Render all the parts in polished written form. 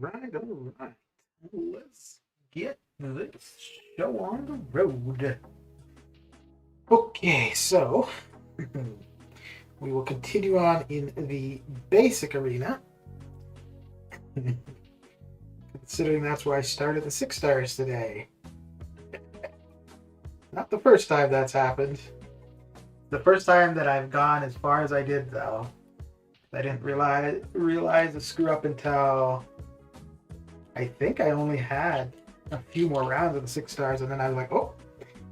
All right. Let's get this show on the road. Okay, so we will continue on in the basic arena. Considering that's where I started the 6 stars today. Not the first time that's happened. The first time that I've gone as far as I did, though. I didn't realize the screw up until I think I only had a few more rounds of the 6 stars, and then I was like, oh,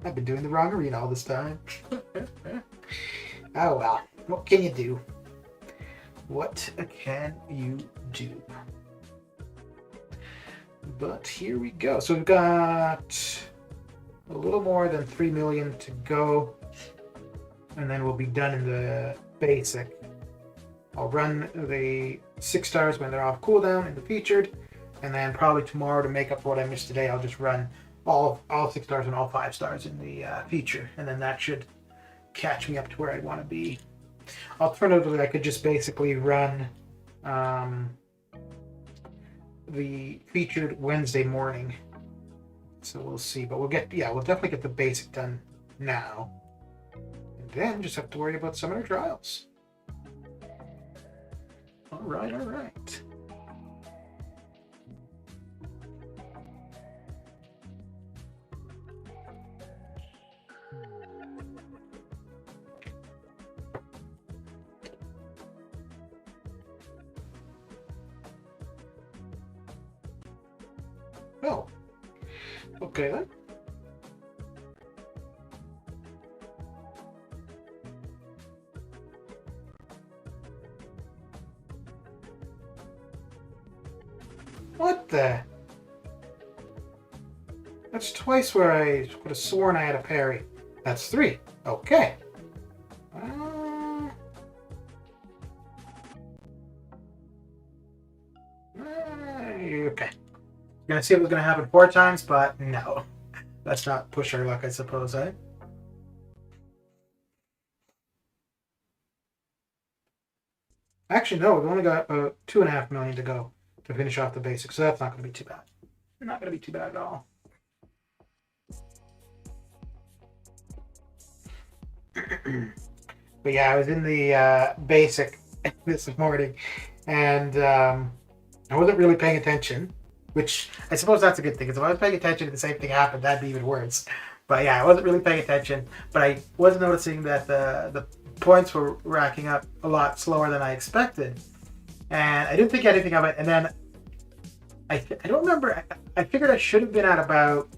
I've been doing the wrong arena all this time. Oh well, what can you do? What can you do? But here we go. So we've got a little more than 3 million to go, and then we'll be done in the basic. I'll run the 6 stars when they're off cooldown in the featured, and then probably tomorrow to make up for what I missed today, I'll just run all 6 stars and all 5 stars in the feature, and then that should catch me up to where I want to be. Alternatively, I could just basically run the featured Wednesday morning. So we'll see, but we'll definitely get the basic done now, and then just have to worry about summoner trials. All right. Oh, okay then. What the? That's twice where I would have sworn I had a parry. That's 3. Okay. Okay. Gonna see what was gonna happen 4 times, but no. Let's not push our luck, I suppose, eh? Actually, no, we've only got 2.5 million to go to finish off the basics, so that's not gonna be too bad. Not gonna be too bad at all. But yeah, I was in the basic this morning, and I wasn't really paying attention, which I suppose that's a good thing, because if I was paying attention and the same thing happened, that'd be even worse. But yeah, I wasn't really paying attention, but I was noticing that the points were racking up a lot slower than I expected, and I didn't think anything of it. And then I don't remember. I figured I should have been at about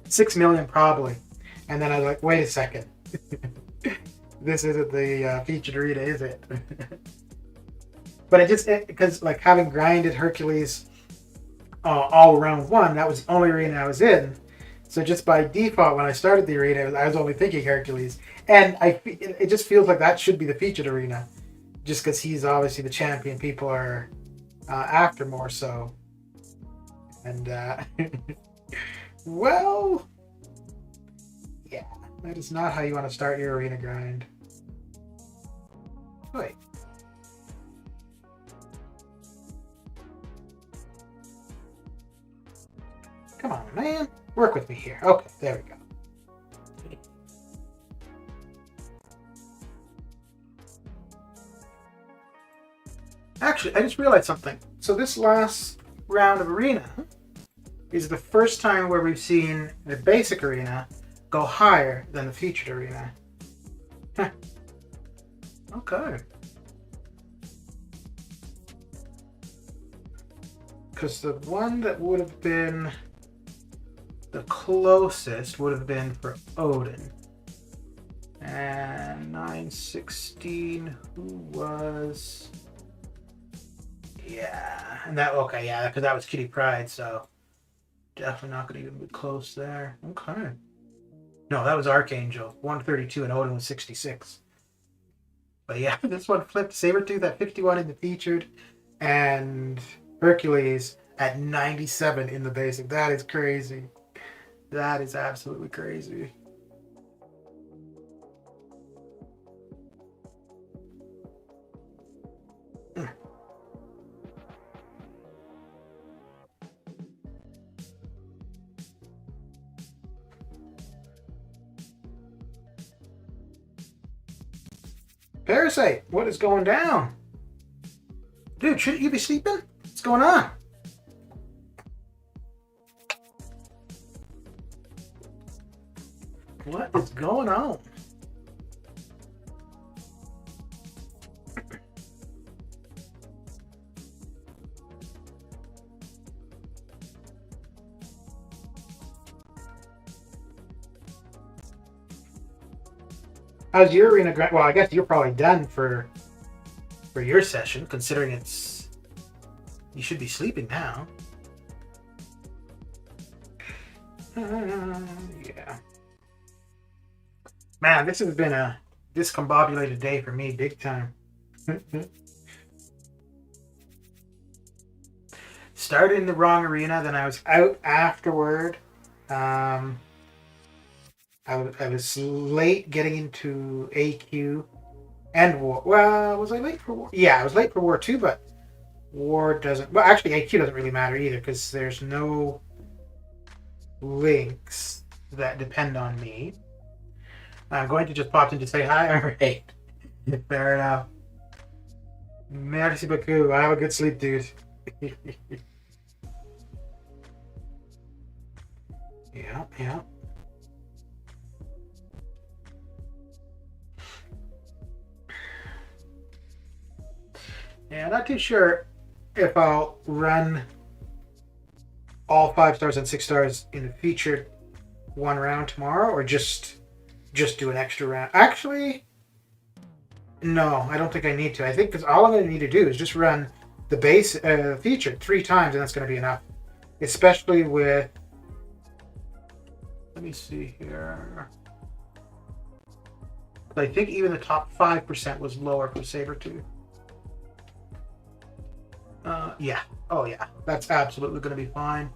6 million probably, and then I was like, wait a second. This isn't the featured arena, is it? But because like having grinded Hercules all round 1, that was the only arena I was in. So just by default, when I started the arena, I was only thinking Hercules, and it just feels like that should be the featured arena, just because he's obviously the champion people are after more so. And well, yeah, that is not how you want to start your arena grind. Wait. Come on, man. Work with me here. Okay, there we go. Actually, I just realized something. So this last round of arena is the first time where we've seen the basic arena go higher than the featured arena. Huh. Okay. Because the one that would have been the closest would have been for Odin. And 916, who was... Yeah, and that, okay, yeah, because that was Kitty Pryde, so definitely not going to even be close there. Okay. No, that was Archangel, 132, and Odin was 66. But yeah, this one flipped. Sabretooth at 51 in the featured, and Hercules at 97 in the basic. That is crazy. That is absolutely crazy. Parasite, what is going down? Dude, shouldn't you be sleeping? What's going on? What is going on? How's your arena? Well, I guess you're probably done for your session, considering it's you should be sleeping now. Yeah. Man, this has been a discombobulated day for me, big time. Started in the wrong arena, then I was out afterward. I was late getting into AQ and War. Well, was I late for War? Yeah, I was late for War 2, but War doesn't... Well, actually, AQ doesn't really matter either, because there's no links that depend on me. I'm going to just pop in to say hi. Alright. Fair enough. Merci beaucoup. Have a good sleep, dude. Yeah. Yeah, not too sure if I'll run all 5 stars and 6 stars in the featured one round tomorrow, or just do an extra round. Actually, no, I don't think I need to. I think because all I'm going to need to do is just run the base featured 3 times, and that's going to be enough. Especially with, let me see here. I think even the top 5% was lower for Sabertooth. Yeah. Oh, yeah. That's absolutely going to be fine.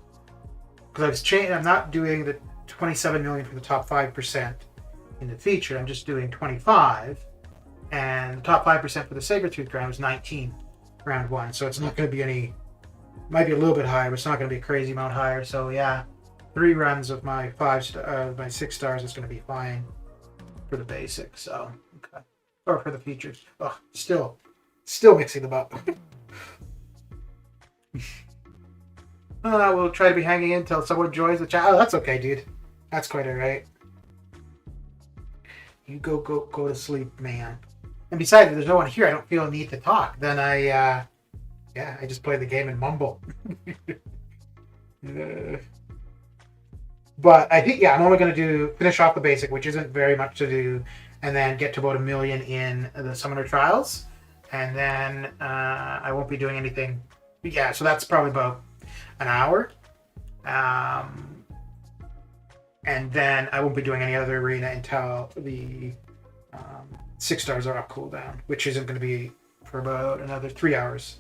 Because I'm not doing the 27 million for the top 5% in the feature. I'm just doing 25. And the top 5% for the Sabertooth ground was 19 round 1. So it's not going to be any... Might be a little bit higher, but it's not going to be a crazy amount higher. So, yeah. 3 runs of my 6 stars is going to be fine for the basics. So, okay. Or for the features. Oh, still mixing them up. We'll try to be hanging in until someone joins the chat. Oh, that's okay, dude. That's quite alright. You go to sleep, man. And besides, if there's no one here, I don't feel a need to talk. Then I just play the game and mumble. But I think, I'm only going to finish off the basic, which isn't very much to do, and then get to about 1 million in the Summoner Trials. And then I won't be doing anything. Yeah, so that's probably about an hour. And then I won't be doing any other arena until the 6 stars are up cooldown, which isn't going to be for about another 3 hours.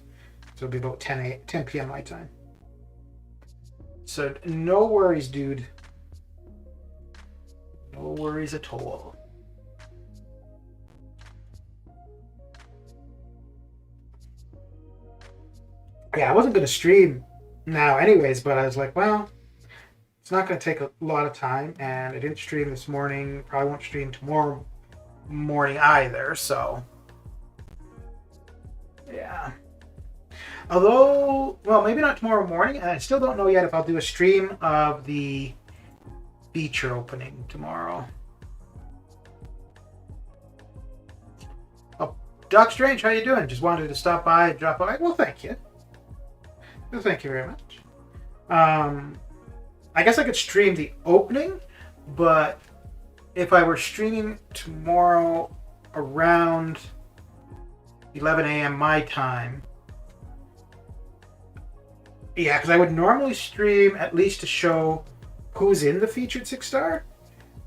So it'll be about 10 p.m. my time. So no worries, dude. No worries at all. Yeah, I wasn't going to stream now anyways, but I was like, well, it's not going to take a lot of time, and I didn't stream this morning. Probably won't stream tomorrow morning either, so yeah. Although, well, maybe not tomorrow morning, and I still don't know yet if I'll do a stream of the feature opening tomorrow. Oh, Doc Strange, how you doing? Just wanted to stop by and drop by. Well, thank you. Well, thank you very much. I guess I could stream the opening, but if I were streaming tomorrow around 11 a.m. my time, yeah, because I would normally stream at least to show who's in the featured 6-star.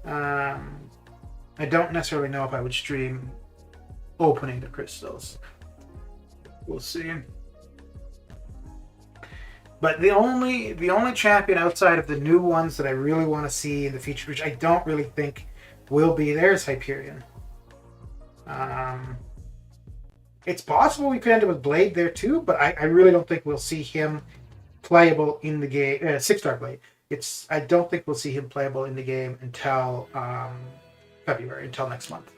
I don't necessarily know if I would stream opening the crystals. We'll see. But the only champion outside of the new ones that I really want to see in the feature, which I don't really think will be there, is Hyperion. It's possible we could end up with Blade there too, but I really don't think we'll see him playable in the game. 6-star Blade. I don't think we'll see him playable in the game until February, until next month.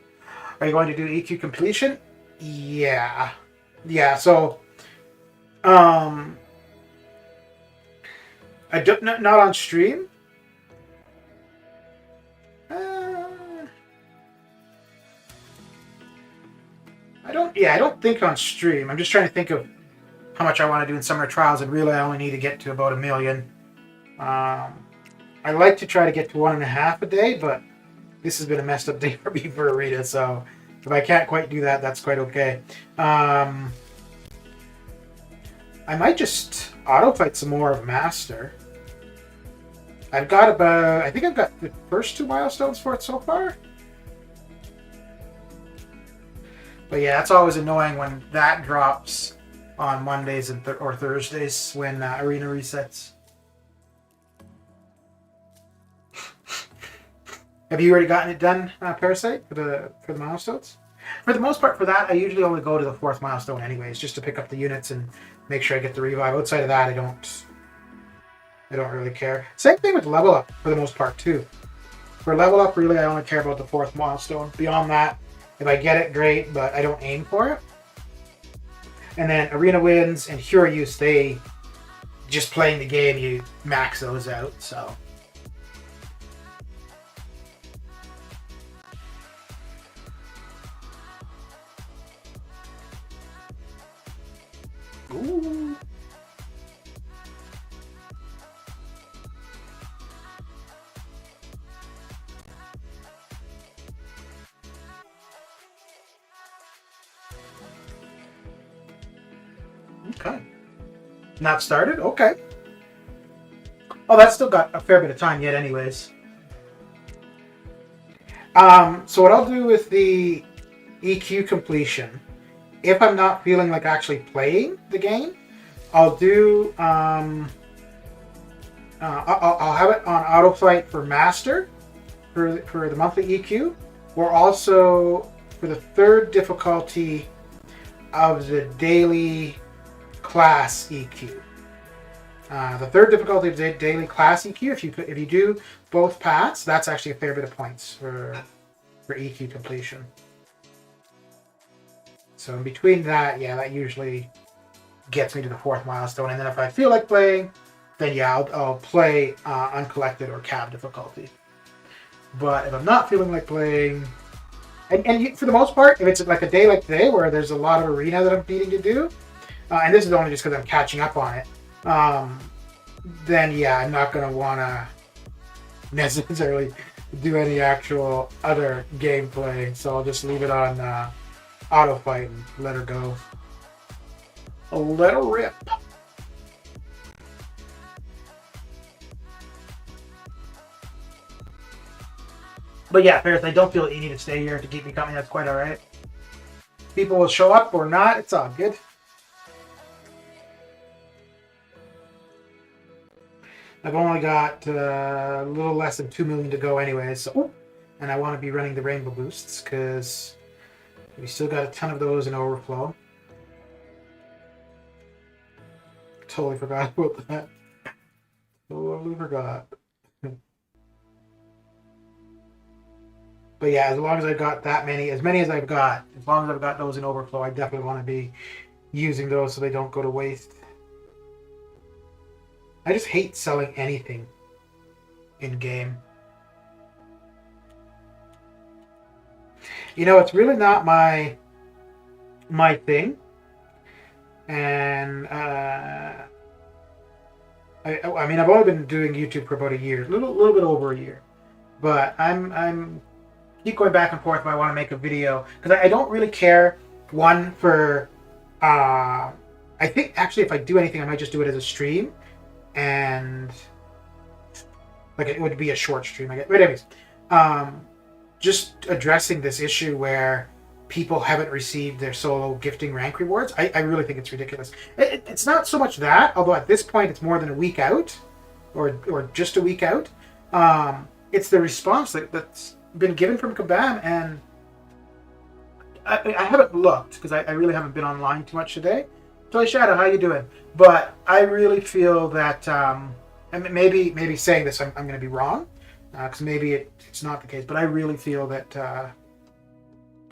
Are you going to do EQ completion? Yeah. Yeah, so I don't not on stream. I don't think on stream. I'm just trying to think of how much I want to do in summer trials, and really I only need to get to about 1 million. I like to try to get to 1.5 a day, but this has been a messed up day for me for arena, so if I can't quite do that, that's quite okay. I might just auto fight some more of Master. I think I've got the first 2 milestones for it so far. But yeah, it's always annoying when that drops on Mondays or Thursdays when arena resets. Have you already gotten it done, Parasite, for the milestones? For the most part, for that, I usually only go to the 4th milestone anyways, just to pick up the units and make sure I get the revive. Outside of that, I don't really care. Same thing with level up for the most part too. For level up, really, I only care about the 4th milestone. Beyond that, if I get it, great, but I don't aim for it. And then arena wins and hero use, they just playing the game, you max those out. So. Ooh. Okay. Not started? Okay. Oh, that's still got a fair bit of time yet anyways. So what I'll do with the EQ completion, if I'm not feeling like actually playing the game, I'll do I'll have it on auto fight for Master for the monthly EQ, or also for the 3rd difficulty of the daily class EQ. The 3rd difficulty of the daily class EQ, if you do both paths, that's actually a fair bit of points for EQ completion. So in between that, yeah, that usually gets me to the 4th milestone. And then if I feel like playing, then yeah, I'll play uncollected or cab difficulty. But if I'm not feeling like playing, and for the most part, if it's like a day like today where there's a lot of arena that I'm needing to do, and this is only just because I'm catching up on it, then yeah, I'm not going to want to necessarily do any actual other gameplay. So I'll just leave it on auto fight and let her go. Let her rip. But yeah, Ferris, I don't feel that you need to stay here to keep me coming. That's quite all right. People will show up or not. It's all good. I've only got a little less than 2 million to go anyway. So, and I want to be running the rainbow boosts because we still got a ton of those in overflow. Totally forgot about that. Totally forgot. But yeah, as long as I've got that many, as many as I've got, as long as I've got those in overflow, I definitely want to be using those so they don't go to waste. I just hate selling anything in game. You know, it's really not my thing. And I mean, I've only been doing YouTube for about a year, a little bit over a year. But I'm keep going back and forth if I want to make a video, because I don't really care. One, for I think actually if I do anything, I might just do it as a stream, and like it would be a short stream, I guess. But anyways, just addressing this issue where people haven't received their solo gifting rank rewards. I really think it's ridiculous. It's not so much that, although at this point it's more than a week out, or just a week out. It's the response that's been given from Kabam, and I haven't looked because I really haven't been online too much today. Toy Shadow, how you doing? But I really feel that, and maybe saying this, I'm going to be wrong, because maybe it's not the case. But I really feel that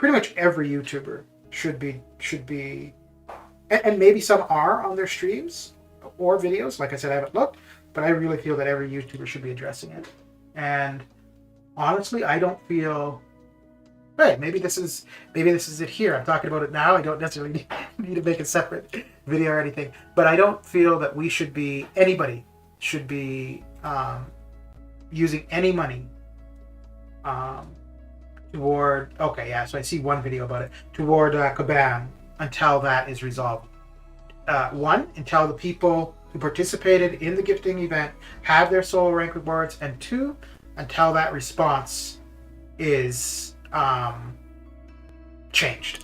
pretty much every YouTuber should be, and maybe some are on their streams or videos. Like I said, I haven't looked, but I really feel that every YouTuber should be addressing it. And honestly, I don't feel. Hey, maybe this is it here. I'm talking about it now. I don't necessarily need to make a separate video or anything. But I don't feel that anybody should be using any money toward. Okay, yeah. So I see one video about it toward Kabam until that is resolved. One, until the people who participated in the gifting event have their solo rank rewards, and two, until that response is changed,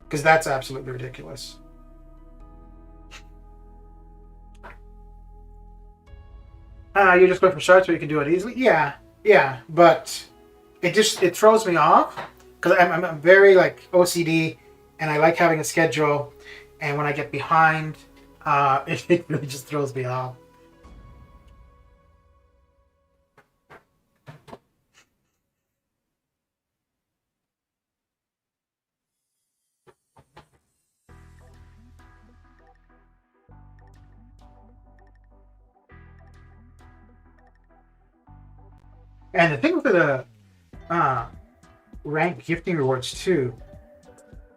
because that's absolutely ridiculous. You're just going for shards where you can do it easily. Yeah, but it throws me off because I'm very like OCD, and I like having a schedule, and when I get behind, it really just throws me off. And the thing with the rank gifting rewards too,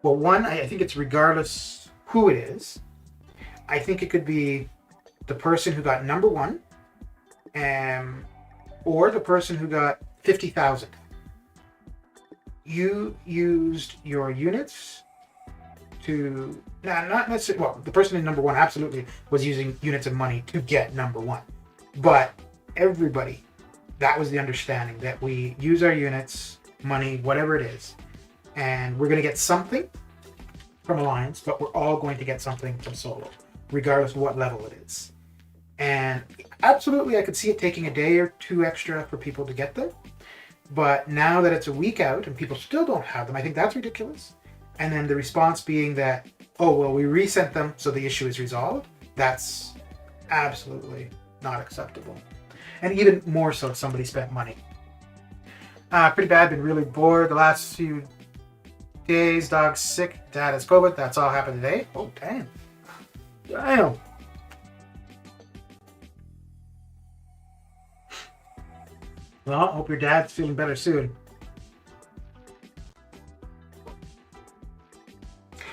well, one, I think it's regardless who it is. I think it could be the person who got number one, or the person who got 50,000. You used your units to, not necessarily, well, the person in number one absolutely was using units of money to get number one. But everybody, that was the understanding, that we use our units, money, whatever it is, and we're going to get something from Alliance, but we're all going to get something from Solo, regardless of what level it is. And absolutely, I could see it taking a day or two extra for people to get them. But now that it's a week out and people still don't have them, I think that's ridiculous. And then the response being that, oh, well, we resent them, so the issue is resolved. That's absolutely not acceptable. And even more so if somebody spent money. Pretty bad, been really bored the last few days. Dog's sick, dad has COVID. That's all happened today. Oh, damn. Damn. Well, hope your dad's feeling better soon.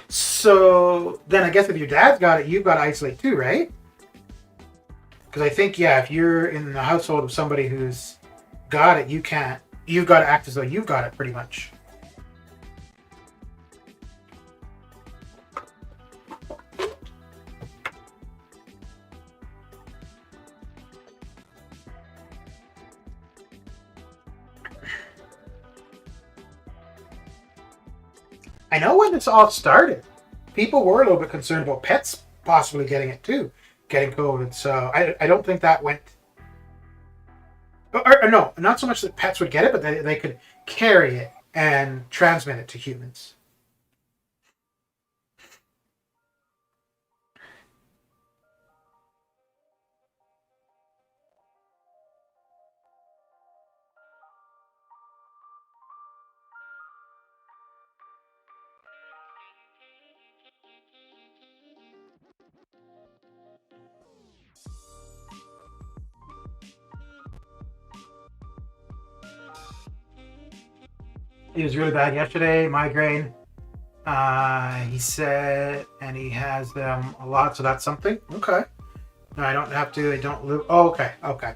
So then I guess if your dad's got it, you've got to isolate too, right? Because I think, yeah, if you're in the household of somebody who's got it, you've got to act as though you've got it pretty much. I know when this all started, people were a little bit concerned about pets possibly getting it too, getting COVID. So I don't think that went. Or no, not so much that pets would get it, but they could carry it and transmit it to humans. He was really bad yesterday, migraine. He said, and he has them a lot, so that's something. Okay. No, I don't have to. I don't live. Oh, okay. Okay.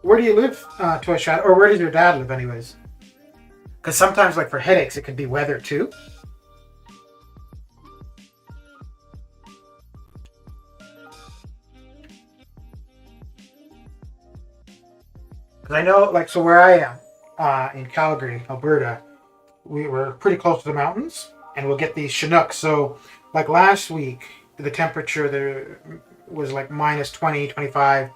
Where do you live, Toy Shadow? Or where does your dad live, anyways? Because sometimes, like for headaches, it could be weather too. Because I know, like, so where I am, in Calgary, Alberta, we were pretty close to the mountains, and we'll get these Chinooks. So, like last week, the temperature there was like minus 20, 25.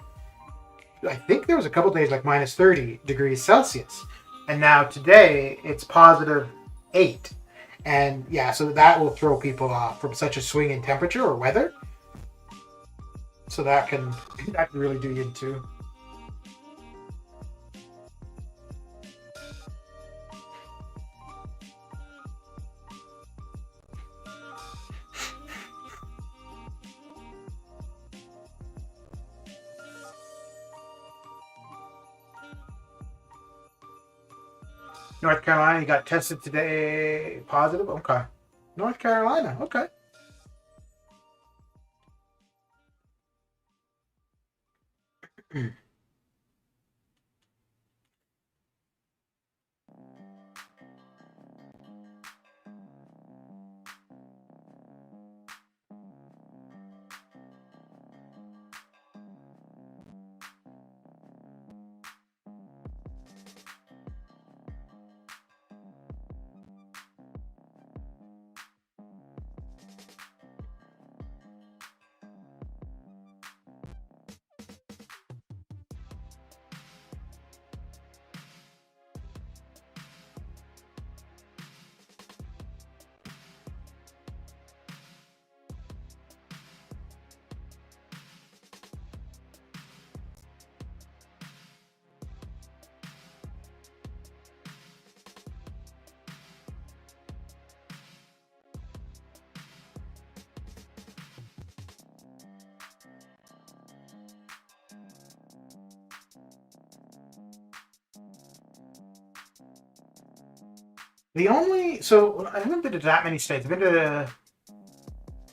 I think there was a couple days like minus 30 degrees Celsius. And now today, it's positive 8. And yeah, so that will throw people off from such a swing in temperature or weather. So that can really do you too. North Carolina, you got tested today positive? Okay. North Carolina, okay. So I haven't been to that many states. I've been to,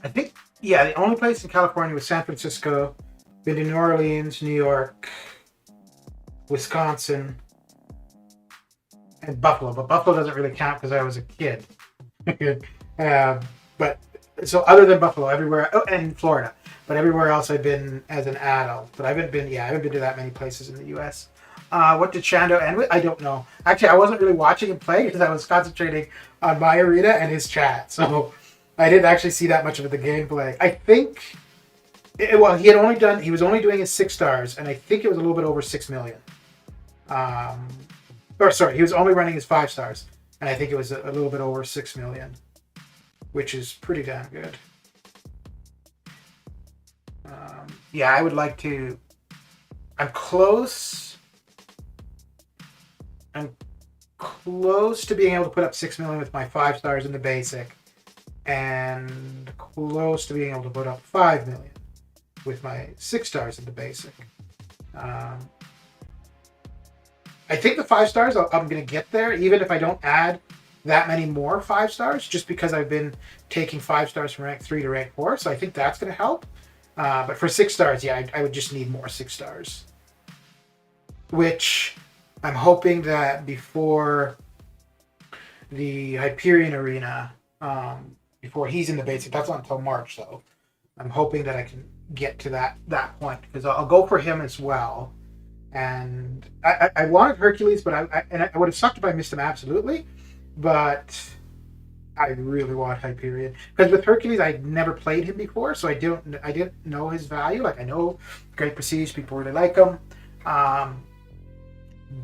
I think, yeah, the only place in California was San Francisco. Been to New Orleans, New York, Wisconsin, and Buffalo. But Buffalo doesn't really count because I was a kid. But so other than Buffalo, everywhere, oh, and Florida, but everywhere else I've been as an adult. But I haven't been to that many places in the U.S. What did Shando end with? I don't know. Actually, I wasn't really watching him play because I was concentrating on my arena and his chat. So I didn't actually see that much of the gameplay. I think, well, he was only doing his 6 stars, and I think it was a little bit over 6 million. Or sorry, he was only running his 5 stars, and I think it was a little bit over 6 million, which is pretty damn good. Yeah, I would like to. I'm close to being able to put up 6 million with my 5 stars in the basic, and close to being able to put up 5 million with my 6 stars in the basic. I think the 5 stars, I'm going to get there, even if I don't add that many more 5 stars, just because I've been taking 5 stars from rank 3 to rank 4, so I think that's going to help. But for 6 stars, yeah, I would just need more 6 stars. Which I'm hoping that before the Hyperion Arena, before he's in the basic, that's not until March though. I'm hoping that I can get to that point, because I'll go for him as well. And I wanted Hercules, but I would have sucked if I missed him absolutely. But I really want Hyperion, because with Hercules I'd never played him before, so I didn't know his value. Like, I know Great Prestige, people really like him,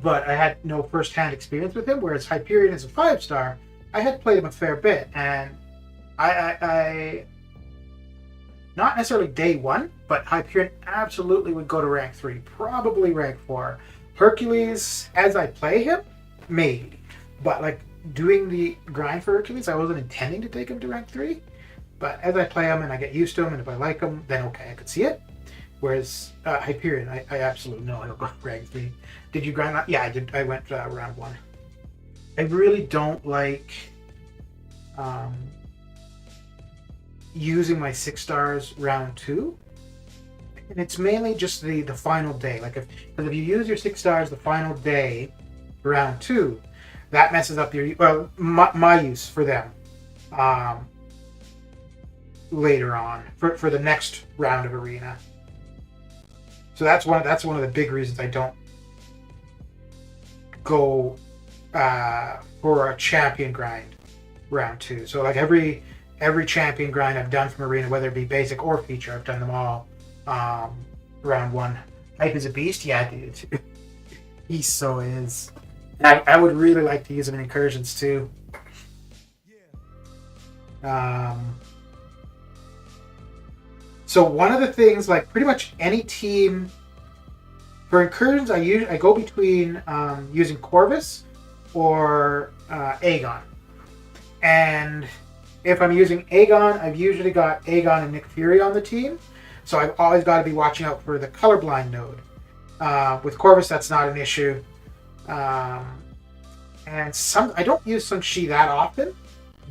but I had no first-hand experience with him. Whereas Hyperion is a 5 star, I had played him a fair bit, and I not necessarily day 1, but Hyperion absolutely would go to rank 3, probably rank 4. Hercules, as I play him, maybe, but like doing the grind for Hercules, I wasn't intending to take him to rank 3, but as I play him and I get used to him, and if I like him, then okay, I could see it. Whereas Hyperion, I absolutely know he'll go to rank 3. Did you grind that? Yeah, I did. I went round 1. I really don't like using my 6 stars round 2, and it's mainly just the final day. Like, if you use your 6 stars the final day, round 2, that messes up your my use for them later on for the next round of arena. So that's one of the big reasons I don't go for a champion grind round 2. So like every champion grind I've done from arena, whether it be basic or feature, I've done them all round 1. Hype is a beast, yeah, dude. He so is. I would really like to use him in incursions too. So one of the things, like pretty much any team for incursions, I go between using Corvus or Aegon. And if I'm using Aegon, I've usually got Aegon and Nick Fury on the team. So I've always got to be watching out for the colorblind node. With Corvus, that's not an issue. And I don't use Sun-Shi that often,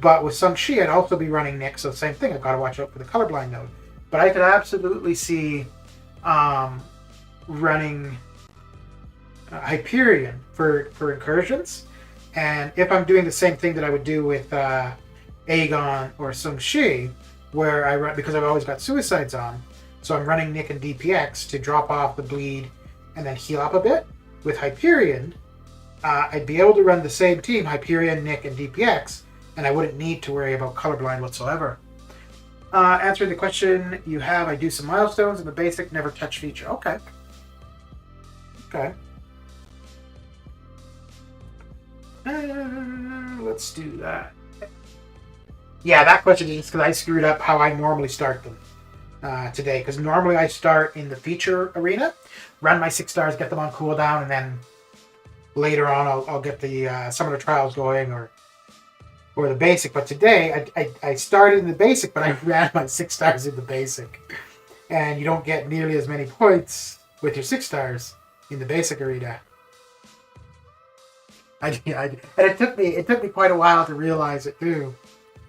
but with Sun-Shi, I'd also be running Nick, so same thing. I've got to watch out for the colorblind node. But I could absolutely see running Hyperion for incursions. And if I'm doing the same thing that I would do with Aegon or Sun-Shi, where I run, because I've always got suicides on, so I'm running Nick and DPX to drop off the bleed and then heal up a bit. With Hyperion, I'd be able to run the same team, Hyperion, Nick, and DPX, and I wouldn't need to worry about colorblind whatsoever. Answering the question you have, I do some milestones in the basic never touch feature. Okay. Let's do that. Yeah, that question is just because I screwed up how I normally start them today. Because normally I start in the feature arena, run my 6 stars, get them on cooldown, and then later on I'll get the some of the trials going or the basic. But today I started in the basic, but I ran my 6 stars in the basic, and you don't get nearly as many points with your 6 stars in the basic arena. And it took me quite a while to realize it too,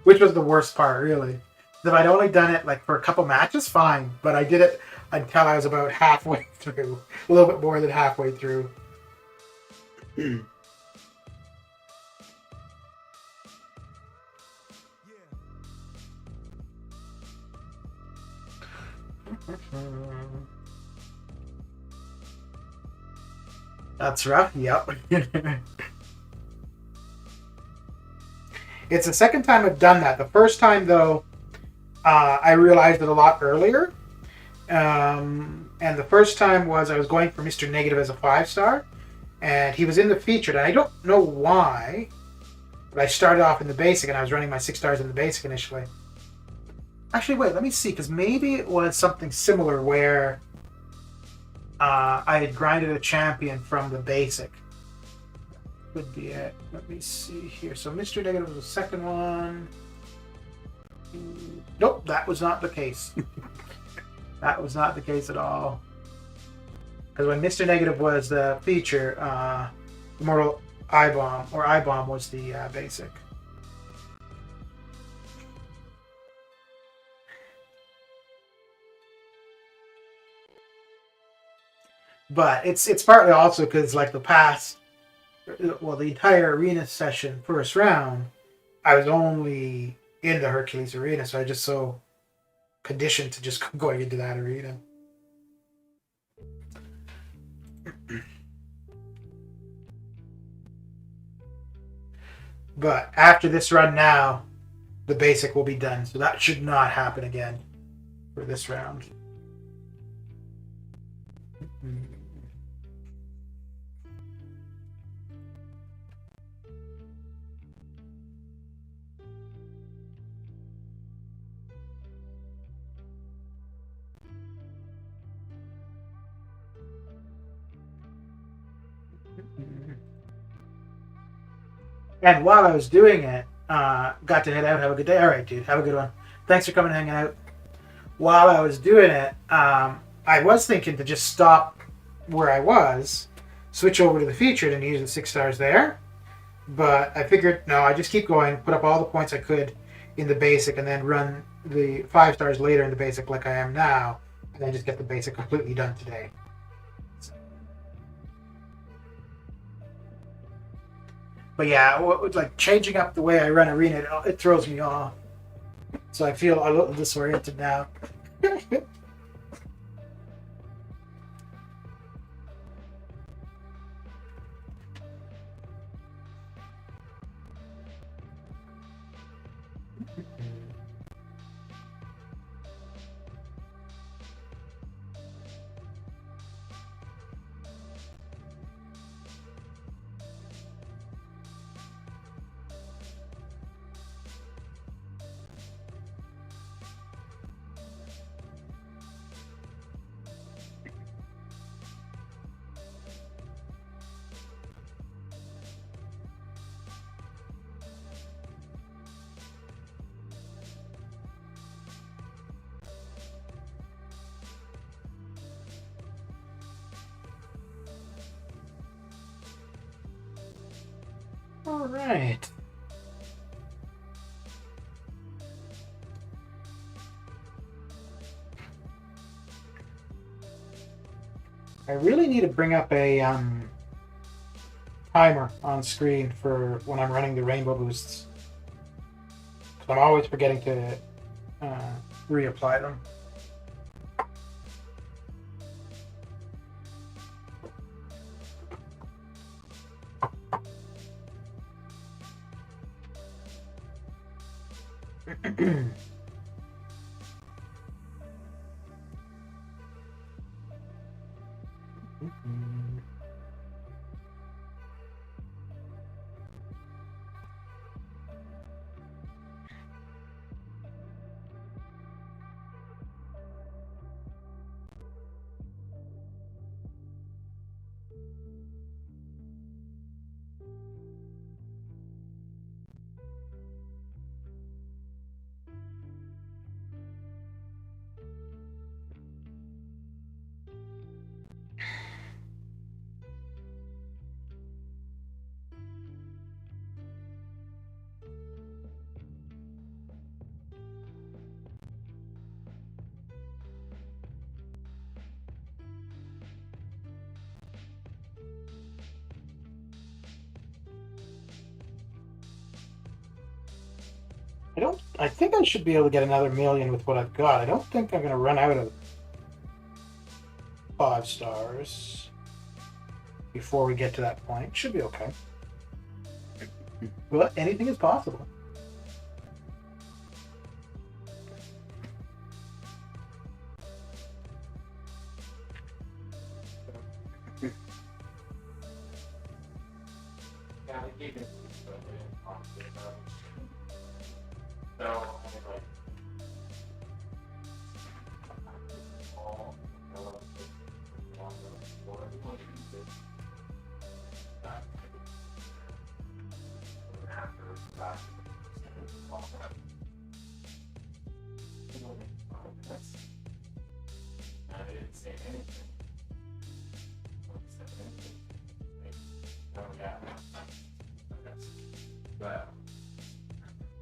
which was the worst part really. If I'd only done it like for a couple matches, fine, but I did it until I was about halfway through, a little bit more than halfway through. That's rough. Yep. It's the second time I've done that. The first time, though, I realized it a lot earlier. And the first time was I was going for Mr. Negative as a 5-star. And he was in the featured. And I don't know why, but I started off in the basic and I was running my 6 stars in the basic initially. Actually, wait, let me see. Because maybe it was something similar where I had grinded a champion from the basic. Could be it. Let me see here. So Mr. Negative was the second one. Nope, that was not the case. That was not the case at all. Because when Mr. Negative was the feature, Immortal I-Bomb, or I-Bomb was the basic. But it's partly also because like the entire arena session, first round, I was only in the Hercules arena, so I just so conditioned to just going into that arena. But after this run now, the basic will be done, so that should not happen again for this round. And while I was doing it, got to head out. Have a good day. All right, dude. Have a good one. Thanks for coming and hanging out. While I was doing it, I was thinking to just stop where I was, switch over to the featured and use the 6 stars there. But I figured, no, I just keep going, put up all the points I could in the basic, and then run the 5 stars later in the basic like I am now, and then just get the basic completely done today. But yeah, like changing up the way I run arena, it throws me off. So I feel a little disoriented now. All right. I really need to bring up a timer on screen for when I'm running the rainbow boosts. I'm always forgetting to reapply them. I think I should be able to get another million with what I've got. I don't think I'm going to run out of 5 stars before we get to that point. Should be okay. But anything is possible.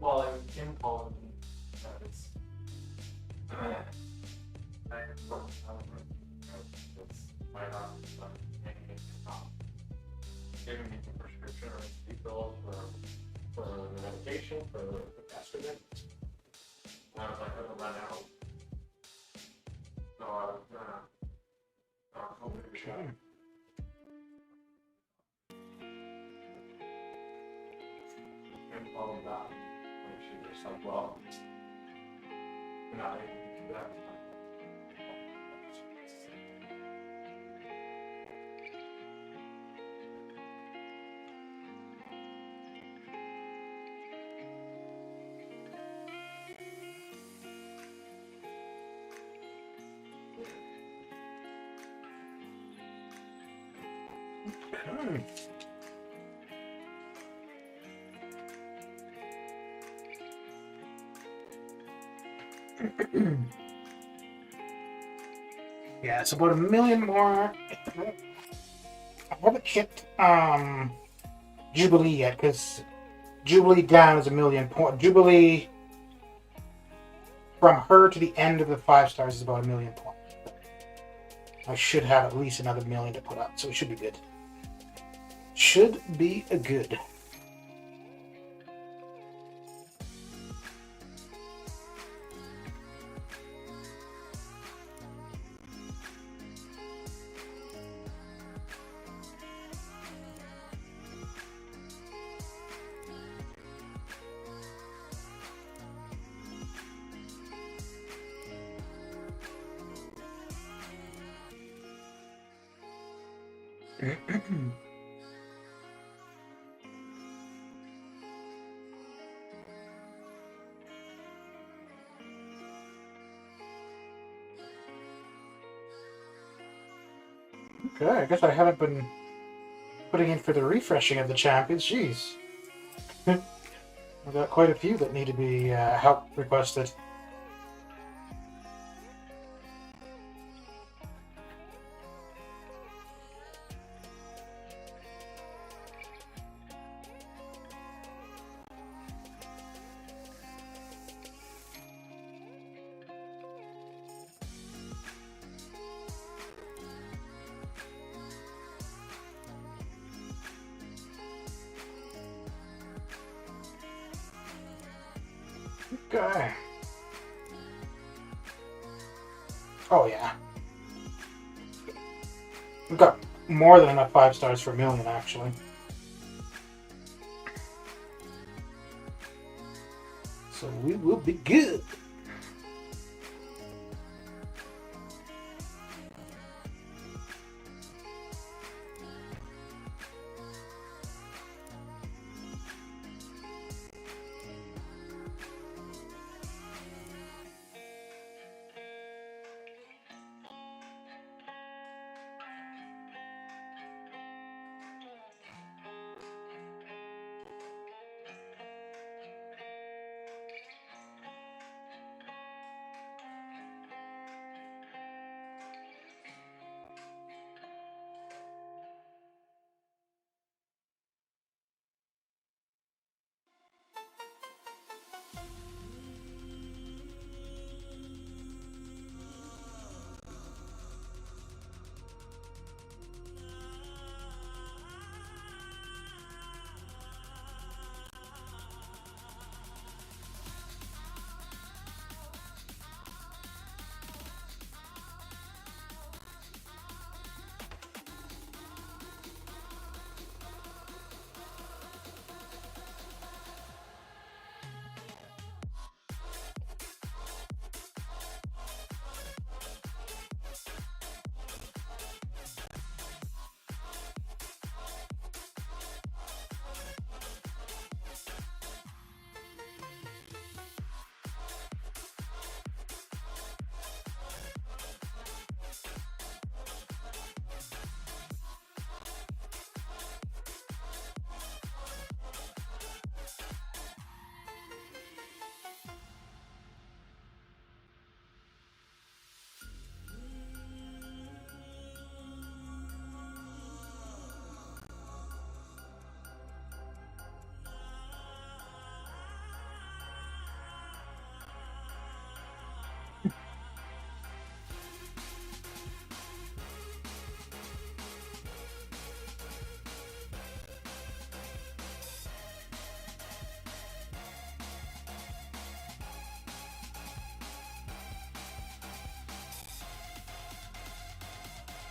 Well, I was in Poland. Giving me the prescription or refill for the medication for the estrogen. And I was like, I'm gonna run out. So I was gonna open the shot. And follow that. Make sure you're so well. Not able to do that. Yeah, it's about a million more. I haven't hit Jubilee yet because Jubilee down is a million point. Jubilee from her to the end of the 5 stars is about a million points. I should have at least another million to put up, so it should be good. Should be a good. Okay, I guess I haven't been putting in for the refreshing of the champions. Jeez. I've got quite a few that need to be help requested. Okay. Oh yeah. We've got more than enough 5 stars for a million, actually. So we will be good.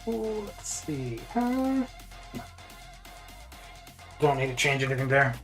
Ooh, let's see. Don't need to change anything there.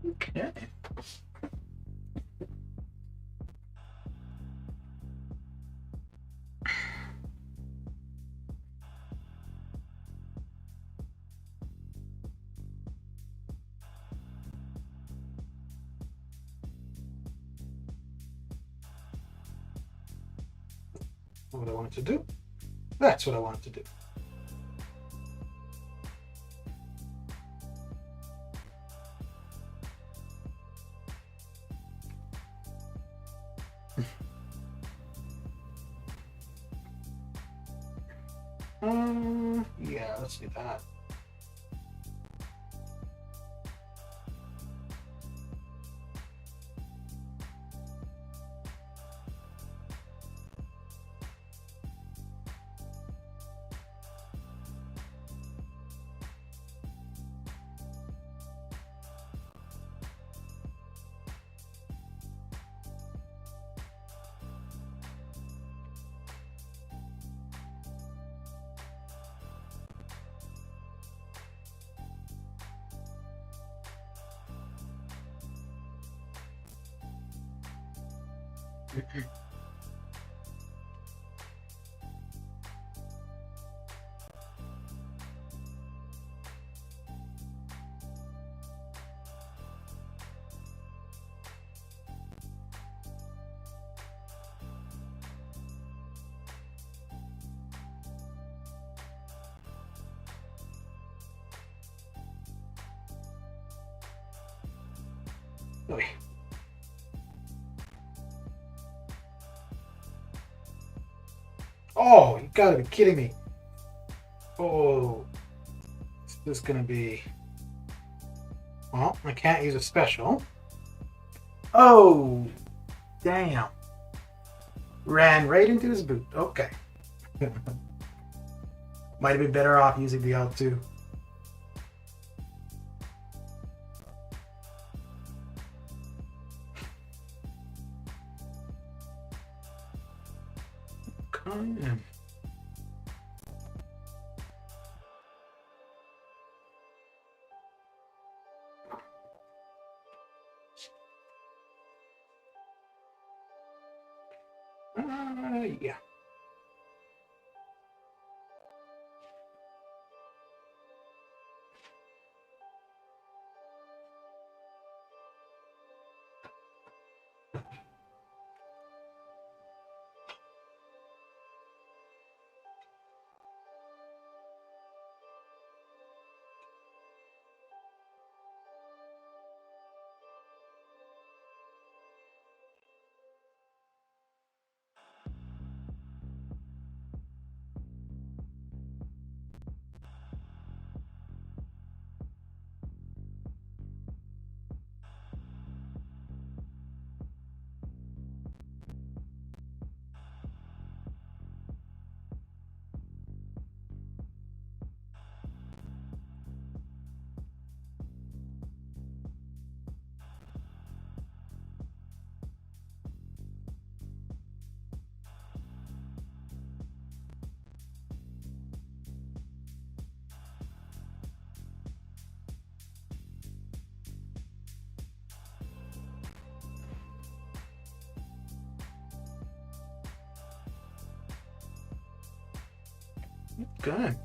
Okay. What I wanted to do. That's what I wanted to do. Yeah, let's do that. Oy. Oh, you gotta be kidding me. Oh, this is gonna be. Well, I can't use a special. Oh, damn. Ran right into his boot. Okay. Might have been better off using the L2. Come in. Yeah. Good.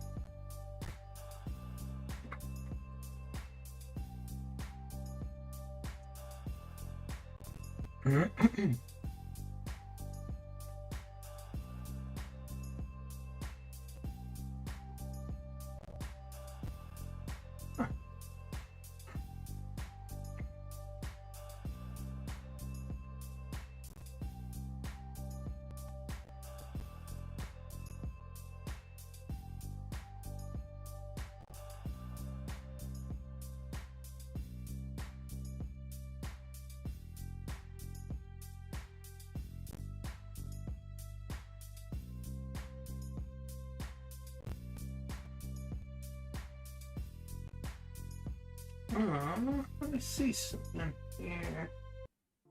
Let me see something here.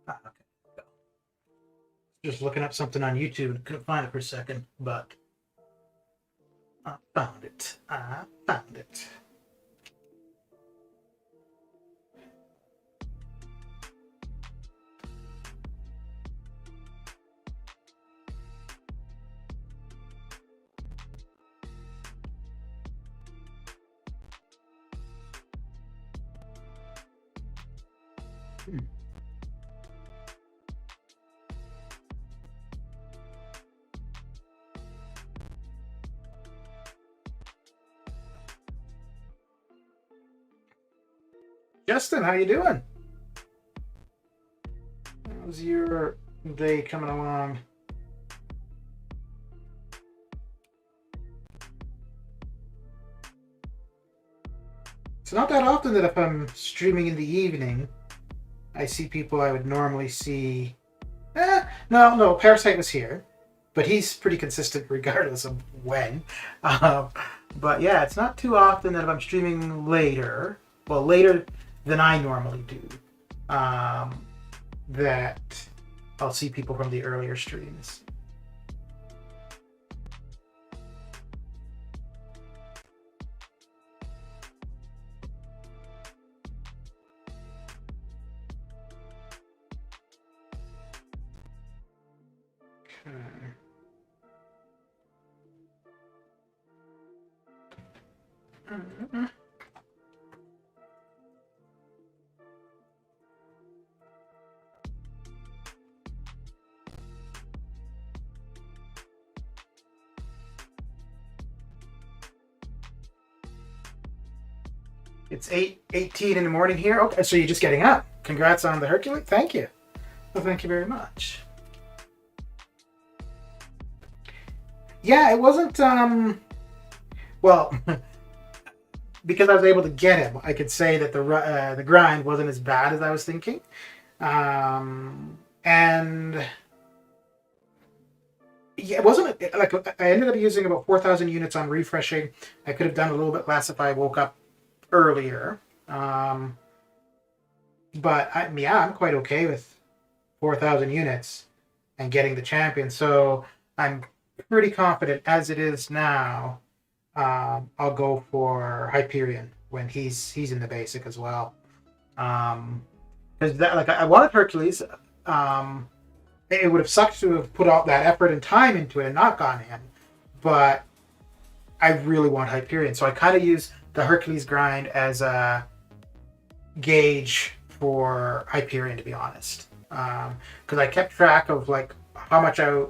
Ah, okay. Go. Just looking up something on YouTube and couldn't find it for a second, but I found it. I found it. Hmm. Justin, how you doing? How's your day coming along? It's not that often that if I'm streaming in the evening, I see people I would normally see. No, Parasite was here, but he's pretty consistent regardless of when. Um, but yeah, it's not too often that if I'm streaming later, well, later than I normally do, that I'll see people from the earlier streams. Okay. It's 8:18 in the morning here. Okay, so you're just getting up. congrats on the Hercules. Thank you. Well, thank you very much. Yeah, it wasn't. Well, because I was able to get him, I could say that the grind wasn't as bad as I was thinking. And yeah, it wasn't like I ended up using about 4,000 units on refreshing. I could have done a little bit less if I woke up earlier. But I'm quite okay with 4,000 units and getting the champion. So I'm pretty confident as it is now. I'll go for Hyperion when he's in the basic as well. Because that, like, I wanted Hercules. It would have sucked to have put all that effort and time into it and not gotten him, but I really want Hyperion, so I kind of use the Hercules grind as a gauge for Hyperion, to be honest, because I kept track of like how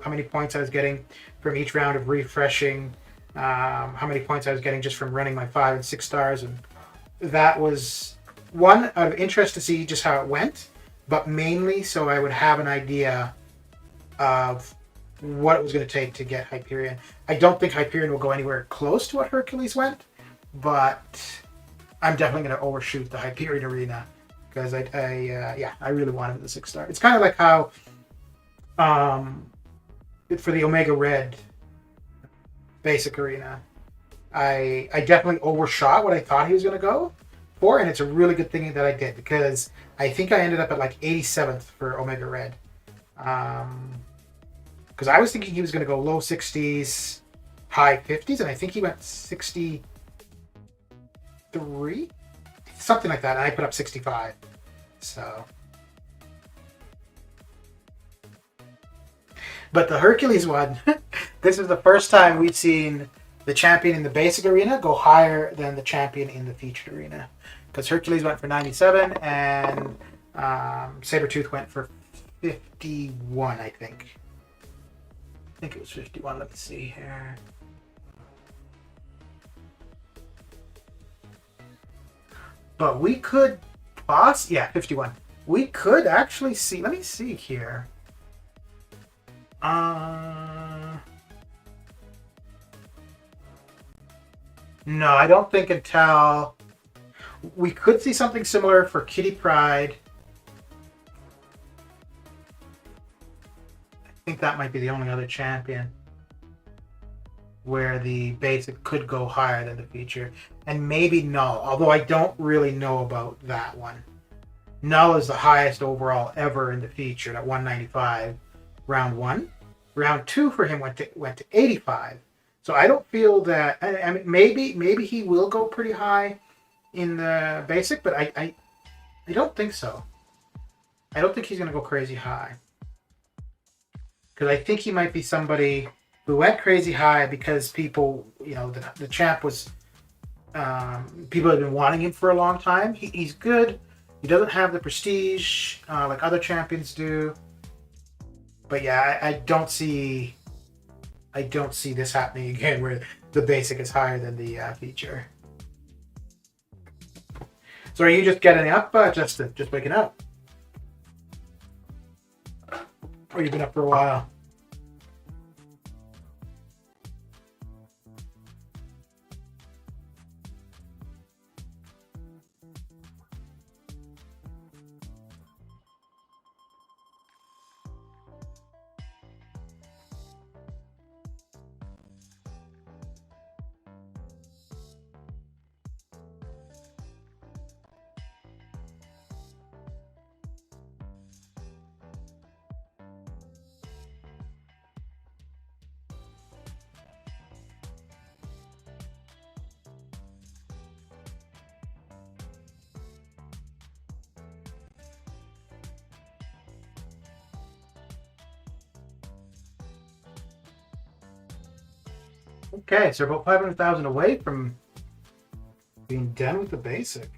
many points I was getting from each round of refreshing, how many points I was getting just from running my 5 and 6 stars, and that was one out of interest to see just how it went, but mainly so I would have an idea of what it was going to take to get Hyperion. I don't think Hyperion will go anywhere close to what Hercules went, but I'm definitely going to overshoot the Hyperion arena because I really wanted the 6 star. It's kind of like how for the Omega Red basic arena, I definitely overshot what I thought he was going to go for, and it's a really good thing that I did because I think I ended up at like 87th for Omega Red. Because I was thinking he was going to go low 60s, high 50s, and I think he went 63, something like that, and I put up 65. So, but the Hercules one, this is the first time we've seen the champion in the basic arena go higher than the champion in the featured arena. Because Hercules went for 97 and Sabretooth went for 51, I think. I think it was 51. Let me see here. But we could yeah, 51. We could actually see, let me see here. No, I don't think until we could see something similar for Kitty Pryde. I think that might be the only other champion where the basic could go higher than the feature. And maybe Null, although I don't really know about that one. Null is the highest overall ever in the feature at 195, round 1. Round 2 for him went to 85. So I don't feel that. I mean, maybe he will go pretty high in the basic, but I don't think so. I don't think he's going to go crazy high. Because I think he might be somebody who went crazy high because people, the champ was, people have been wanting him for a long time. He's good. He doesn't have the prestige like other champions do. But yeah, I don't see this happening again where the basic is higher than the feature. So are you just getting up, Justin? Just waking up? Or you've been up for a while? Okay, so about 500,000 away from being done with the basic.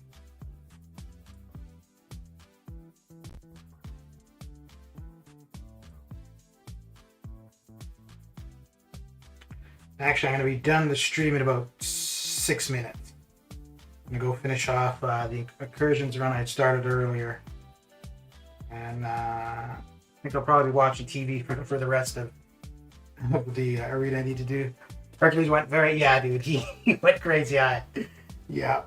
Actually, I'm going to be done the stream in about 6 minutes. I'm going to go finish off the incursions run I had started earlier. And I think I'll probably be watching TV for the rest of the arena I need to do. Hercules went dude, he went crazy high. Yeah.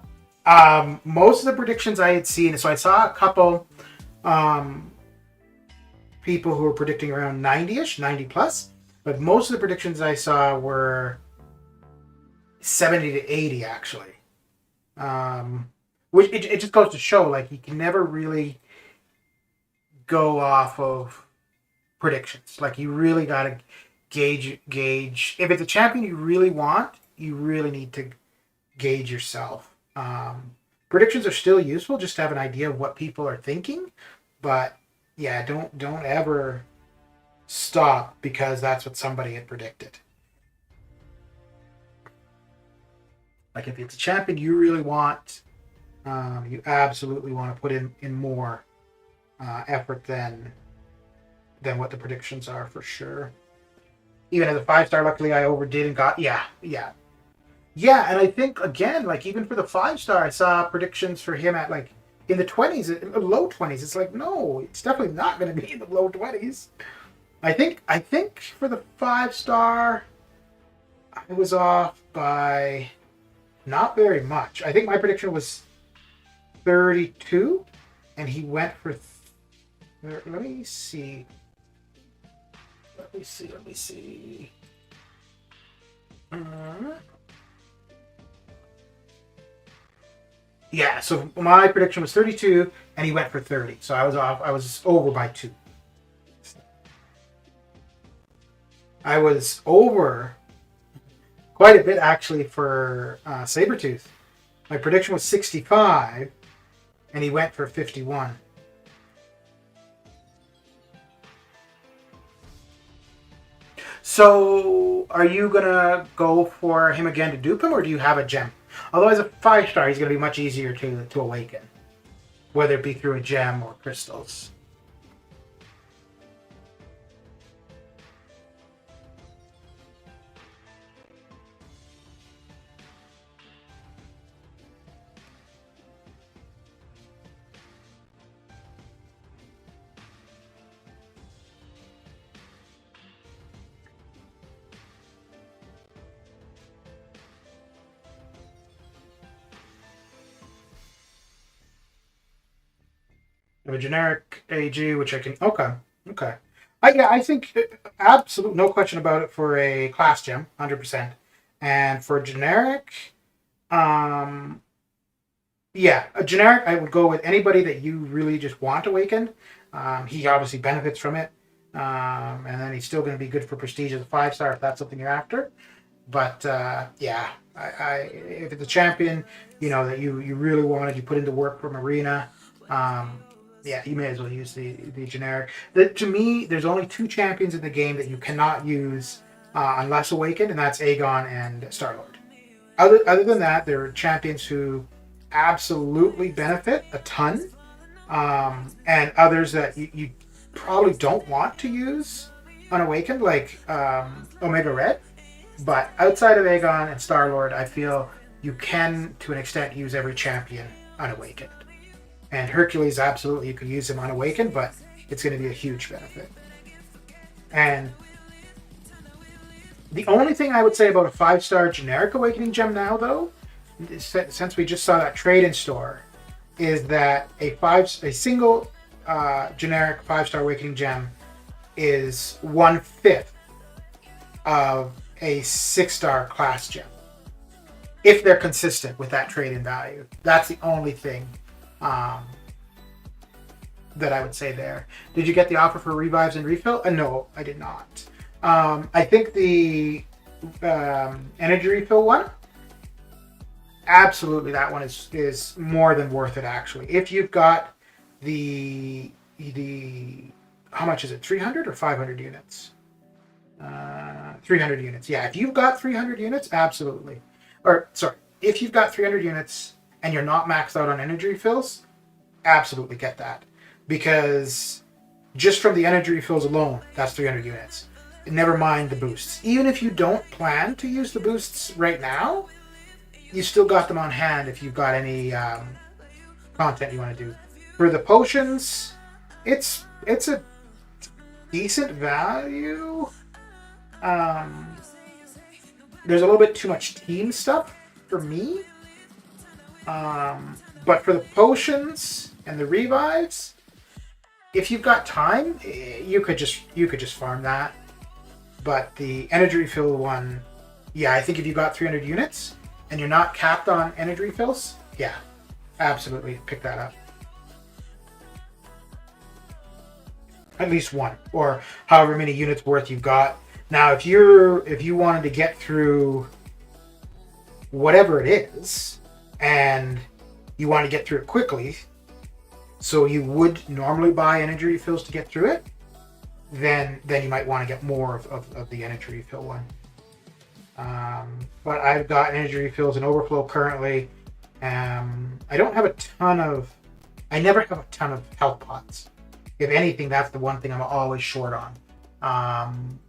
Most of the predictions I had seen, so I saw a couple people who were predicting around 90-ish, 90 plus, but most of the predictions I saw were 70 to 80 actually. Which it just goes to show, like, you can never really go off of predictions. Like, you really got to gauge. If it's a champion you really want, you really need to gauge yourself. Predictions are still useful just to have an idea of what people are thinking, but yeah, don't ever stop because that's what somebody had predicted. Like, if it's a champion you really want, you absolutely want to put in more effort than what the predictions are, for sure. Even as a 5-star, luckily I overdid and got yeah. And I think again, like, even for the 5-star, I saw predictions for him at like in the 20s, low 20s. It's like, no, it's definitely not going to be in the low 20s. I think for the 5-star, I was off by not very much. I think my prediction was 32, and he went for. Let me see. Yeah, so my prediction was 32, and he went for 30. So I was off. I was over by 2. I was over quite a bit actually for Sabretooth. My prediction was 65, and he went for 51. So, are you gonna go for him again to dupe him, or do you have a gem? Although as a 5-star, he's gonna be much easier to awaken, whether it be through a gem or crystals. A generic AG, which I can. Okay. I think absolute, no question about it for a class gem, 100%. And for generic, a generic, I would go with anybody that you really just want awakened. He obviously benefits from it, and then he's still going to be good for prestige as a 5-star if that's something you're after. But if it's a champion, that you really wanted, you put into work from arena. You may as well use the generic. To me, there's only 2 champions in the game that you cannot use unless awakened, and that's Aegon and Star-Lord. Other than that, there are champions who absolutely benefit a ton, and others that you probably don't want to use unawakened, like Omega Red. But outside of Aegon and Star-Lord, I feel you can, to an extent, use every champion unawakened. And Hercules, absolutely, you could use him unawakened, but it's going to be a huge benefit. And the only thing I would say about a 5-star generic awakening gem now, though, since we just saw that trade in store, is that a single generic 5-star awakening gem is 1/5 of a 6-star class gem. If they're consistent with that trade in value. That's the only thing that I would say there. Did you get the offer for revives and refill? No, I did not. I think the energy refill one, absolutely, that one is more than worth it, actually. If you've got the how much is it, 300 or 500 units? 300 units. Yeah, if you've got 300 units, absolutely. Or, sorry, if you've got 300 units and you're not maxed out on energy refills, absolutely get that. Because just from the energy refills alone, that's 300 units. Never mind the boosts. Even if you don't plan to use the boosts right now, you still got them on hand if you've got any content you want to do. For the potions, It's a decent value. There's a little bit too much team stuff for me. But for the potions and the revives, if you've got time, you could just farm that. But the energy refill one, yeah, I think if you got 300 units and you're not capped on energy refills, yeah, absolutely pick that up. At least one, or however many units worth you've got. Now, if you wanted to get through whatever it is, and you want to get through it quickly, so you would normally buy energy refills to get through it, then you might want to get more of the energy refill one. But I've got energy refills in overflow currently. I don't have I never have a ton of health pots. If anything, that's the one thing I'm always short on.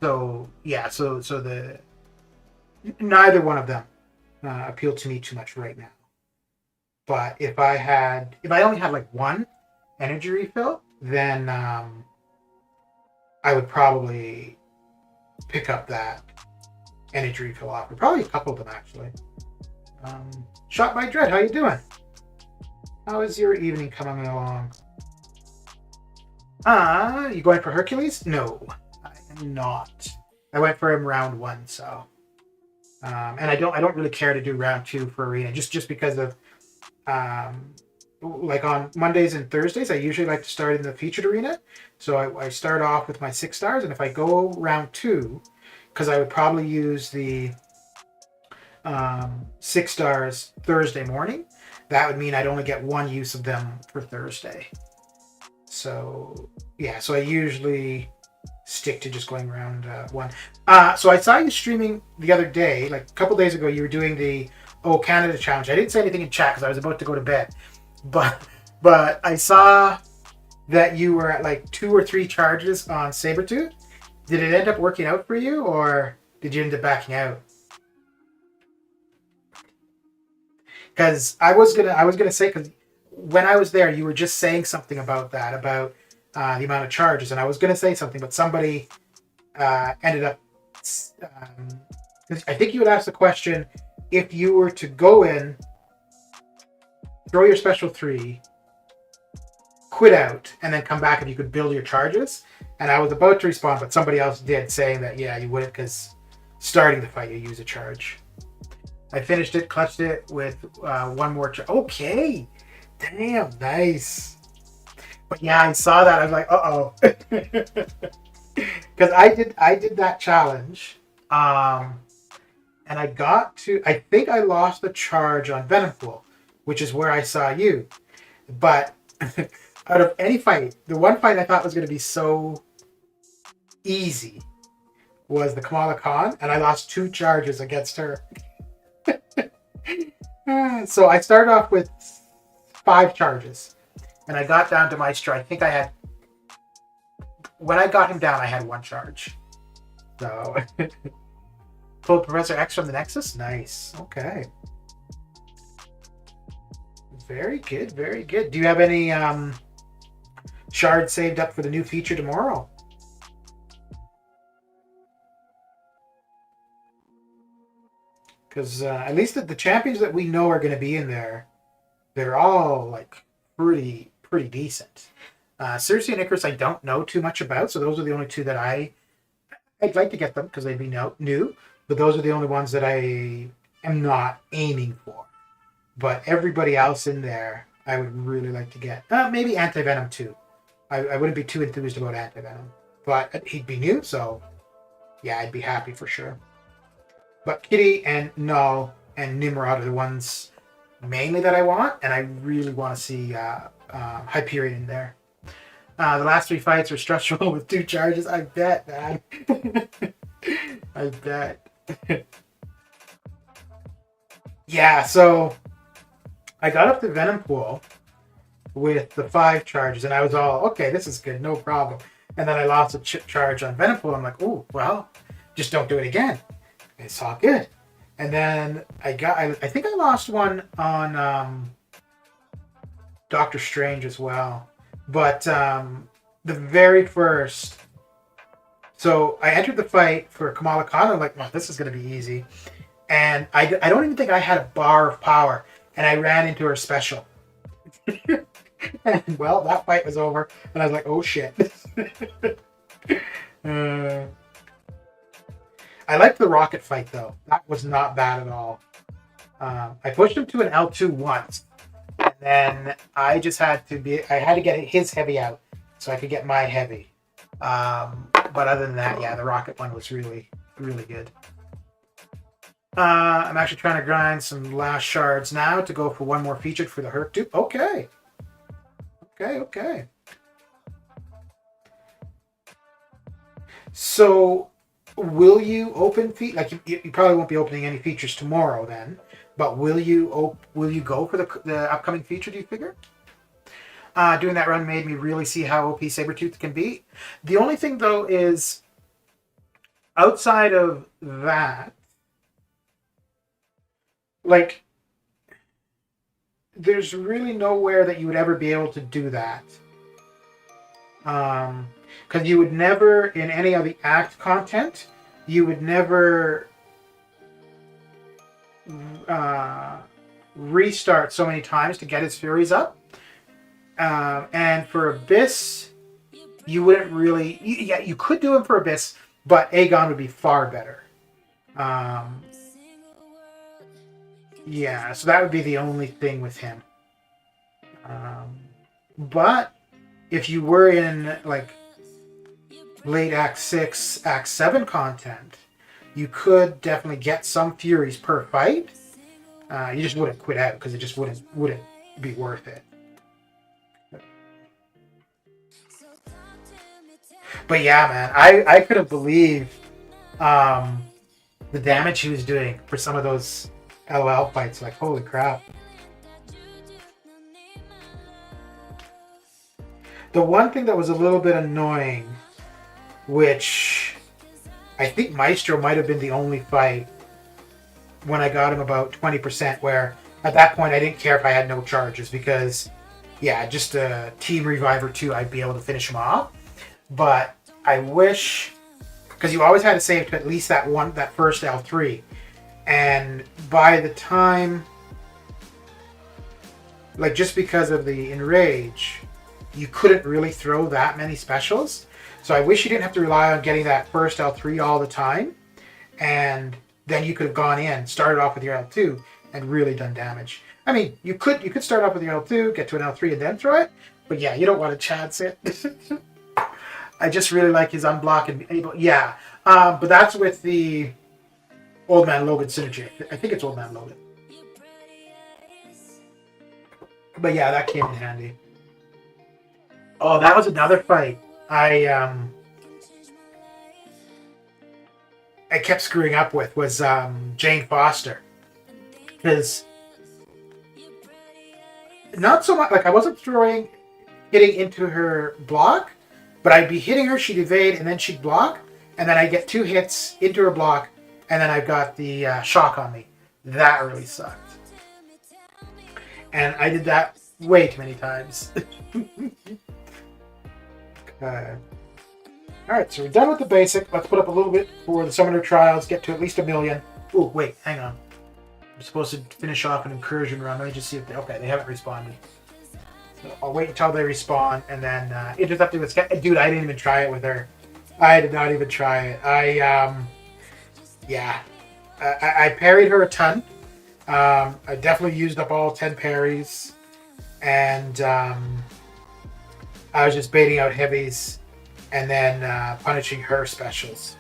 So neither one of them appeal to me too much right now. But if I only had like one energy refill, then I would probably pick up that energy refill offer. Probably a couple of them actually. Shot by Dread, how you doing? How is your evening coming along? You going for Hercules? No, I am not. I went for him round 1, so. And I don't really care to do round 2 for arena, just because of like on Mondays and Thursdays, I usually like to start in the featured arena. So I start off with my 6 stars, and if I go round 2, because I would probably use the 6 stars Thursday morning, that would mean I'd only get 1 use of them for Thursday. So yeah, so I usually stick to just going round 1. So I saw you streaming the other day, like a couple days ago. You were doing the Canada challenge. I didn't say anything in chat because I was about to go to bed, but I saw that you were at like 2 or 3 charges on Sabretooth. Did it end up working out for you, or did you end up backing out? Because I was gonna say, because when I was there, you were just saying something about that, about the amount of charges, and I was gonna say something, but somebody ended up. I think you would ask the question, if you were to go in, throw your special 3, quit out, and then come back, if you could build your charges. And I was about to respond, but somebody else did, saying that yeah, you wouldn't, because starting the fight you use a charge. I finished it, clutched it with 1 more charge. Okay, damn, nice. But yeah, I saw that. I was like, uh-oh. Because I did that challenge. And I think I lost the charge on Venompool, which is where I saw you. But out of any fight, the one fight I thought was going to be so easy was the Kamala Khan, and I lost 2 charges against her. So I started off with 5 charges, and I got down to Maestro. I think when I got him down, I had 1 charge. So, pulled Professor X from the Nexus? Nice. Okay. Very good, very good. Do you have any shards saved up for the new feature tomorrow? Because at least the champions that we know are going to be in there, they're all like pretty decent. Cersei and Icarus I don't know too much about, so those are the only 2 that I'd like to get them because they'd be new, but those are the only ones that I am not aiming for. But everybody else in there, I would really like to get. Maybe Anti-Venom too. I wouldn't be too enthused about Anti-Venom, but he'd be new, so yeah, I'd be happy for sure. But Kitty and Null and Nimrod are the ones mainly that I want, and I really want to see Hyperion in there. The last 3 fights were stressful with 2 charges. I bet, man. I bet. Yeah, so I got up to Venompool with the 5 charges, and I was all, okay, this is good, no problem. And then I lost a chip charge on Venompool. I'm like, oh, well, just don't do it again. It's all good. And then I think I lost one on Doctor Strange as well. But the very first, so I entered the fight for Kamala Khan. I'm like, well, this is going to be easy. And I don't even think I had a bar of power. And I ran into her special. And, well, that fight was over. And I was like, oh shit. uh, I liked the rocket fight, though. That was not bad at all. I pushed him to an L2 once. And then I just had to get his heavy out so I could get my heavy. But other than that, yeah, the rocket one was really, really good. I'm actually trying to grind some last shards now to go for one more featured for the Hercules. Okay. Okay. So, will you open like you probably won't be opening any features tomorrow then, but will you go for the upcoming feature? Do you figure? Doing that run made me really see how OP Sabretooth can be. The only thing though is, outside of that, like, there's really nowhere that you would ever be able to do that. Because you would never, in any of the act content, you would never restart so many times to get his Furies up. And for Abyss, you wouldn't really... Yeah, you could do him for Abyss, but Aegon would be far better. Yeah, so that would be the only thing with him. But if you were in, like, late Act 6, Act 7 content, you could definitely get some Furies per fight. You just wouldn't quit out because it just wouldn't be worth it. But yeah, man, I couldn't believe the damage he was doing for some of those LOL fights. Like, holy crap. The one thing that was a little bit annoying, which I think Maestro might have been the only fight when I got him about 20%, where at that point I didn't care if I had no charges because, yeah, just a Team Reviver 2, I'd be able to finish him off. But I wish, because you always had to save to at least that first L3. And by the time, like, just because of the Enrage, you couldn't really throw that many specials. So I wish you didn't have to rely on getting that first L3 all the time. And then you could have gone in, started off with your L2, and really done damage. I mean, you could start off with your L2, get to an L3, and then throw it. But yeah, you don't want to chance it. I just really like his unblock and able. Yeah, but that's with the Old Man Logan synergy. I think it's Old Man Logan. But yeah, that came in handy. Oh, that was another fight. I kept screwing up with was Jane Foster, because not so much like I wasn't hitting into her block, but I'd be hitting her, she'd evade, and then she'd block, and then I get 2 hits into her block, and then I've got the shock on me. That really sucked, and I did that way too many times. Alright, so we're done with the basic. Let's put up a little bit for the Summoner Trials, get to at least 1 million. Oh, wait, hang on. I'm supposed to finish off an incursion run. Let me just see if okay, they haven't respawned. So I'll wait until they respawn, and then intercepting with dude, I didn't even try it with her. I did not even try it. I parried her a ton. I definitely used up all 10 parries, and I was just baiting out heavies and then punishing her specials.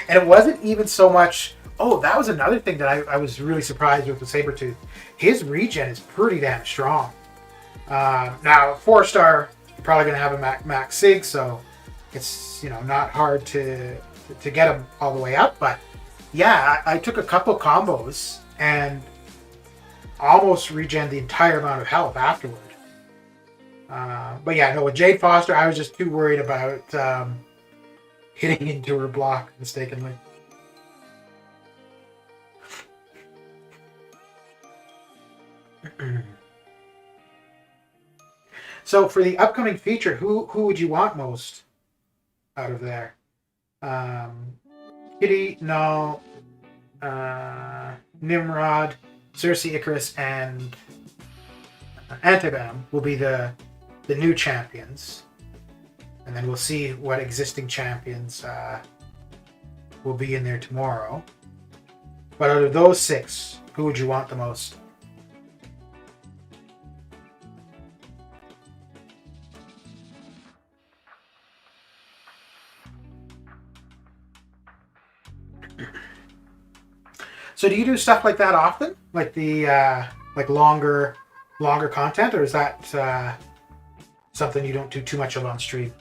And it wasn't even so much... Oh, that was another thing that I was really surprised with Sabretooth. His regen is pretty damn strong. Now, 4-star, you're probably going to have a max sig, so it's not hard to get him all the way up. But yeah, I took a couple combos and almost regen the entire amount of health afterward. But yeah, no, with Jade Foster, I was just too worried about hitting into her block mistakenly. So for the upcoming feature, who would you want most out of there? Kitty, Null, Nimrod, Cersei, Icarus, and Antibam will be the new champions, and then we'll see what existing champions will be in there tomorrow. But out of those 6, who would you want the most? So do you do stuff like that often? Like the like longer content, or is that something you don't do too much of on stream?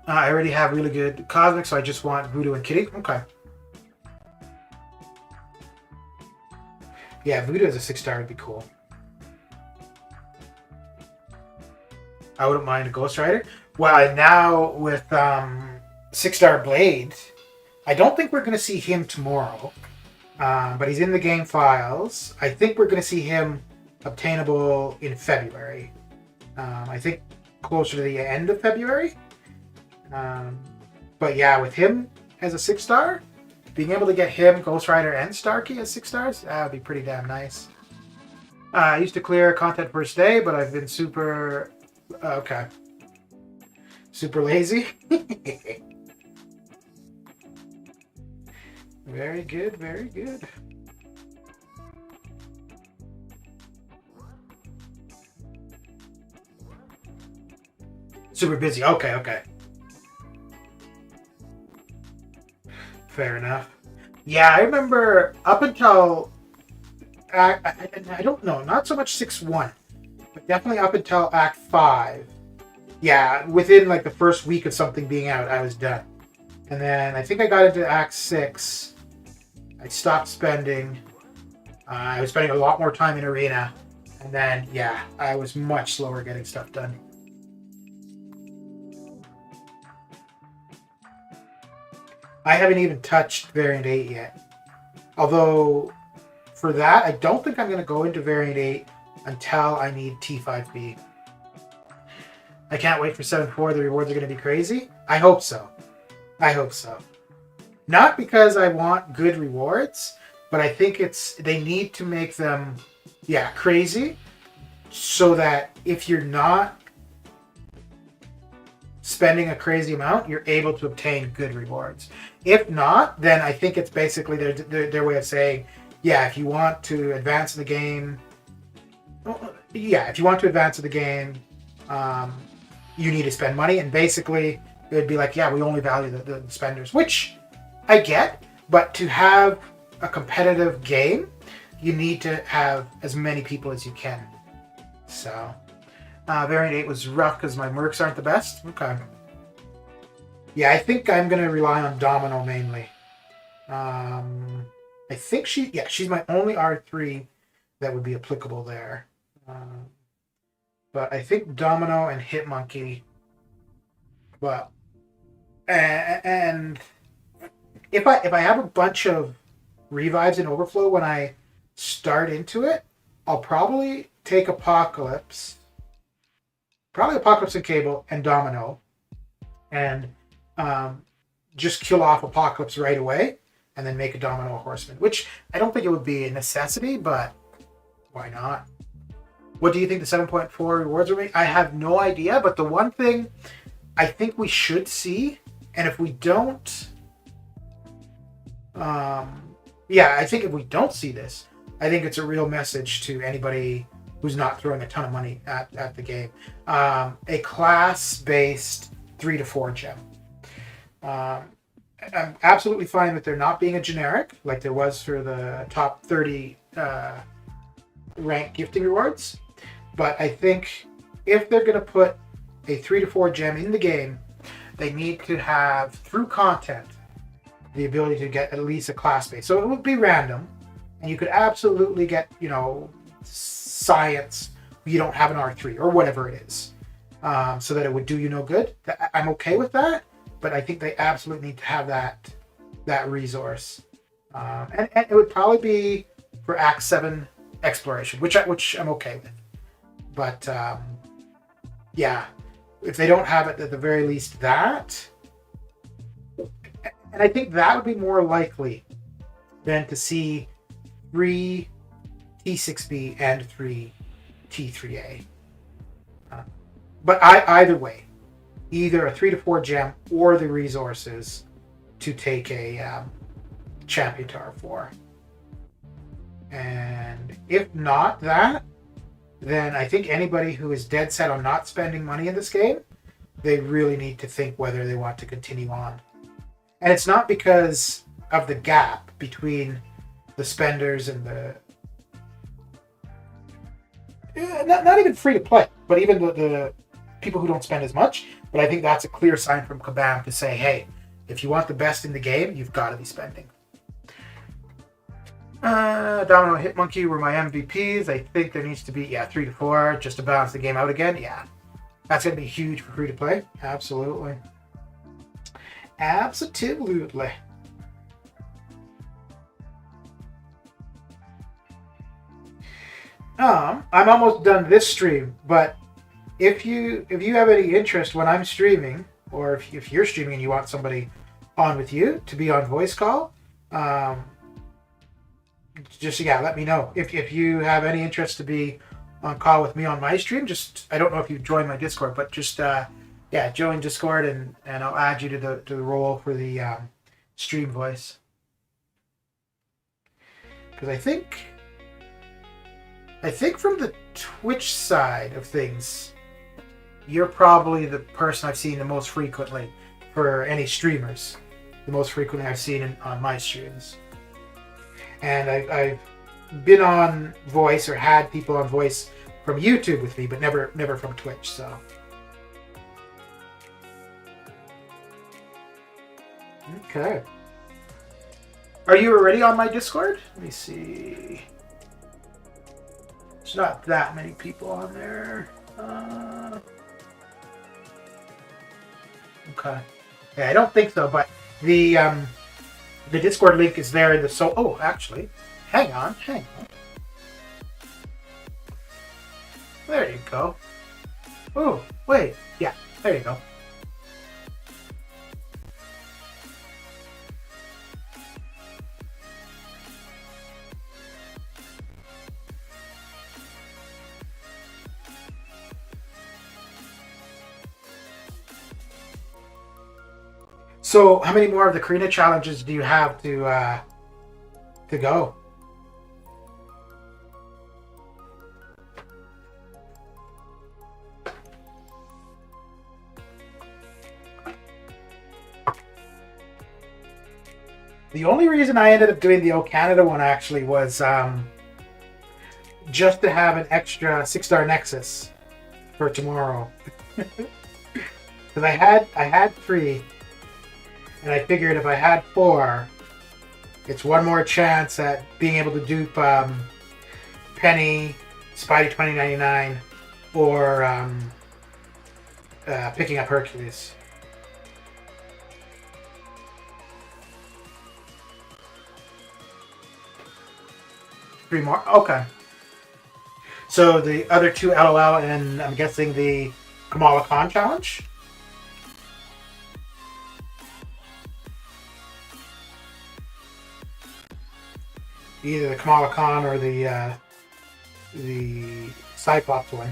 I already have really good Cosmic, so I just want Voodoo and Kitty. Okay. Yeah, Voodoo as a 6-star would be cool. I wouldn't mind a Ghost Rider. Well, and now with 6-star Blade, I don't think we're going to see him tomorrow. But he's in the game files. I think we're going to see him obtainable in February. I think closer to the end of February. But yeah, with him as a 6-star, being able to get him, Ghost Rider, and Starkey as 6 stars, that would be pretty damn nice. I used to clear content first day, but I've been super... okay. Super lazy. Very good, very good. Super busy. Okay. Fair enough. Yeah, I remember up until... I don't know, not so much 6-1, but definitely up until Act 5. Yeah, within like the first week of something being out, I was done. And then I think I got into Act 6. I stopped spending. I was spending a lot more time in Arena. And then, yeah, I was much slower getting stuff done. I haven't even touched Variant 8 yet. Although, for that, I don't think I'm going to go into Variant 8 until I need T5B. I can't wait for 7.4. The rewards are going to be crazy. I hope so. Not because I want good rewards, but I think they need to make them, crazy, so that if you're not spending a crazy amount, you're able to obtain good rewards. If not, then I think it's basically their way of saying, if you want to advance in the game, you need to spend money, and basically it would be like, we only value the spenders, which I get, but to have a competitive game, you need to have as many people as you can. So, Variant 8 was rough because my mercs aren't the best. Okay. Yeah, I think I'm going to rely on Domino mainly. I think she's my only R3 that would be applicable there. But I think Domino and Hitmonkey. But and if I have a bunch of revives and overflow when I start into it, I'll probably take Apocalypse and Cable and Domino, and just kill off Apocalypse right away, and then make a Domino Horseman. Which I don't think it would be a necessity, but why not? What do you think the 7.4 rewards will be? I have no idea, but the one thing I think we should see, and if we don't, I think if we don't see this, I think it's a real message to anybody who's not throwing a ton of money at the game. A class-based 3 to 4 gem. I'm absolutely fine with there not being a generic, like there was for the top 30 ranked gifting rewards. But I think if they're going to put a 3 to 4 gem in the game, they need to have, through content, the ability to get at least a class base. So it would be random, and you could absolutely get, science, you don't have an R3 or whatever it is, so that it would do you no good. I'm okay with that, but I think they absolutely need to have that resource. And it would probably be for Act 7 exploration, which I'm okay with. But yeah, if they don't have it, at the very least that. And I think that would be more likely than to see 3 T6B and 3 T3A. But either way, either a 3 to 4 gem or the resources to take a champion to R4. And if not that, then I think anybody who is dead set on not spending money in this game, they really need to think whether they want to continue on. And it's not because of the gap between the spenders and the... Not even free to play, but even the people who don't spend as much. But I think that's a clear sign from Kabam to say, hey, if you want the best in the game, you've got to be spending. Domino and Hitmonkey were my MVPs. I think there needs to be, 3 to 4 just to balance the game out again. Yeah, that's going to be huge for free to play. Absolutely. Absolutely. I'm almost done this stream, but if you have any interest when I'm streaming, or if you're streaming and you want somebody on with you to be on voice call, just let me know. If you have any interest to be on call with me on my stream, just I don't know if you joined my Discord, but just join Discord and I'll add you to the role for the stream voice. Because I think from the Twitch side of things, you're probably the person I've seen the most frequently for any streamers. The most frequently I've seen on my streams. And I've been on voice or had people on voice from YouTube with me, but never from Twitch. So, okay. Are you already on my Discord? Let me see. There's not that many people on there. Okay. Yeah, I don't think so, but the Discord link is there in the actually, hang on. There you go. Oh, wait. Yeah, there you go. So, how many more of the Karina challenges do you have to go? The only reason I ended up doing the O Canada one actually was just to have an extra 6-star Nexus for tomorrow. Because I had 3. And I figured if I had 4, it's one more chance at being able to dupe Penny, Spidey 2099, or picking up Hercules. Three more? Okay. So the other 2 LOL and I'm guessing the Kamala Khan challenge? Either the Kamala Khan or the Cyclops one.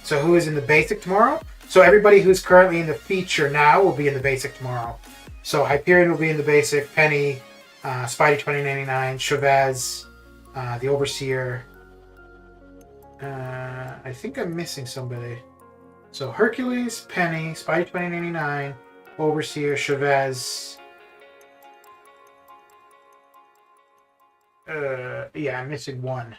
So who is in the basic tomorrow? So everybody who's currently in the feature now will be in the basic tomorrow. So Hyperion will be in the basic, Penny, Spidey 2099, Chavez, the Overseer. I think I'm missing somebody. So Hercules, Penny, Spidey 2099, Overseer, Chavez. I'm missing one.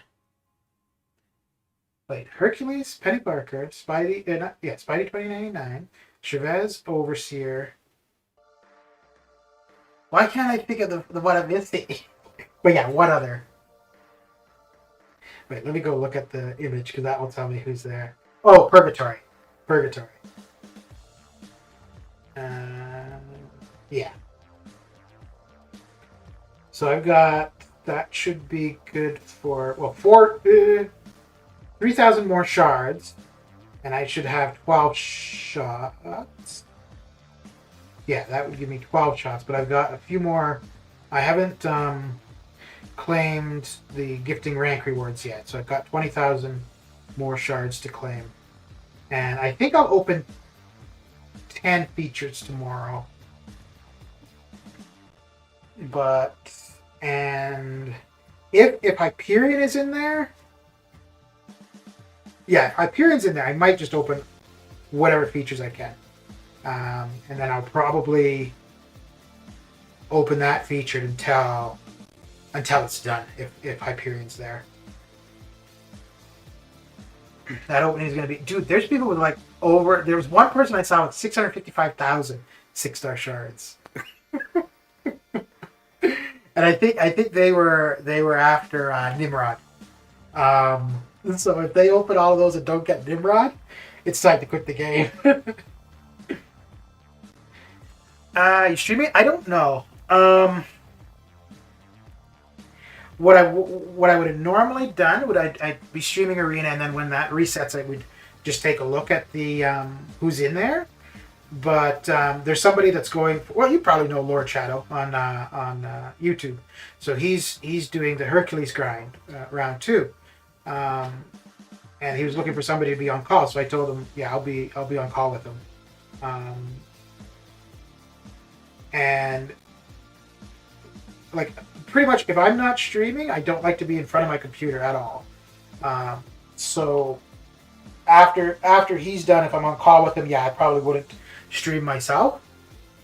Wait, Hercules, Penny Parker, Spidey 2099, Chavez, Overseer. Why can't I think of the one I'm missing? But yeah, one other. Wait, let me go look at the image because that will tell me who's there. Oh, Purgatory. Yeah. So I've got... That should be good for... Well, 4... 3,000 more shards, and I should have 12 shots. Yeah, that would give me 12 shots, but I've got a few more. I haven't claimed the gifting rank rewards yet, so I've got 20,000 more shards to claim. And I think I'll open 10 features tomorrow. But, and if Hyperion is in there, yeah, if Hyperion's in there, I might just open whatever features I can. And then I'll probably open that feature until it's done, if Hyperion's there. That opening is going to be... Dude, there's people with like over... There was one person I saw with 655,000 6-star shards. And I think they were after Nimrod. So if they open all of those and don't get Nimrod, it's time to quit the game. You streaming? I don't know. What I would have normally done would I'd be streaming Arena, and then when that resets, I would just take a look at the who's in there. But there's somebody that's going. Well, you probably know Lord Shadow on YouTube. So he's doing the Hercules grind round 2, and he was looking for somebody to be on call. So I told him, yeah, I'll be on call with him. And like pretty much, if I'm not streaming, I don't like to be in front of my computer at all. So after he's done, if I'm on call with him, yeah, I probably wouldn't stream myself.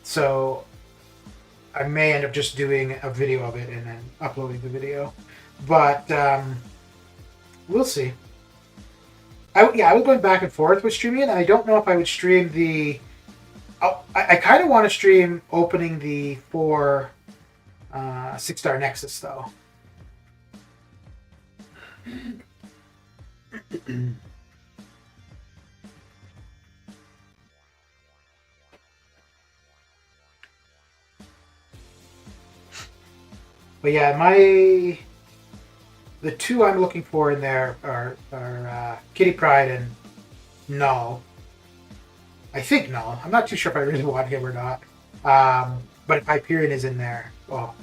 So I may end up just doing a video of it and then uploading the video. But we'll see. I was going back and forth with streaming it, and I don't know if I would stream the... I kind of want to stream opening the 4 6-star Nexus, though. But yeah, the 2 I'm looking for in there are Kitty Pryde and Null. I think Null. I'm not too sure if I really want him or not. But if Hyperion is in there, oh.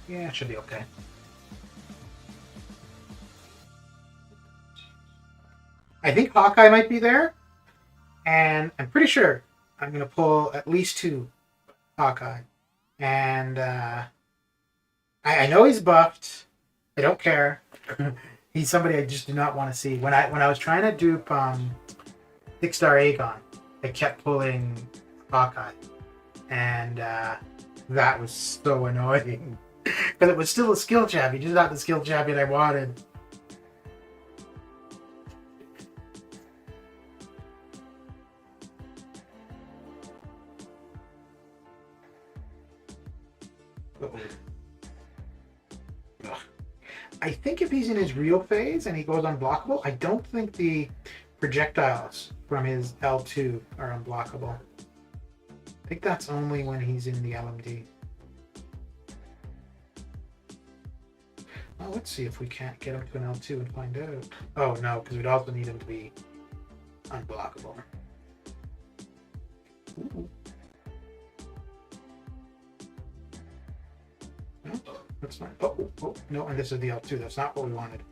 Yeah, it should be okay. I think Hawkeye might be there, and I'm pretty sure I'm going to pull at least 2 Hawkeye. And I know he's buffed. I don't care. He's somebody I just do not want to see. When I was trying to dupe 6-star Aegon, I kept pulling Hawkeye. And that was so annoying. Because it was still a skill champion, just not the skill champion I wanted. I think if he's in his real phase and he goes unblockable, I don't think the projectiles from his L2 are unblockable. I think that's only when he's in the LMD. Well, let's see if we can't get him to an L2 and find out. Oh no, because we'd also need him to be unblockable. Ooh. No, that's not. Oh, no, and this is the L2. That's not what we wanted.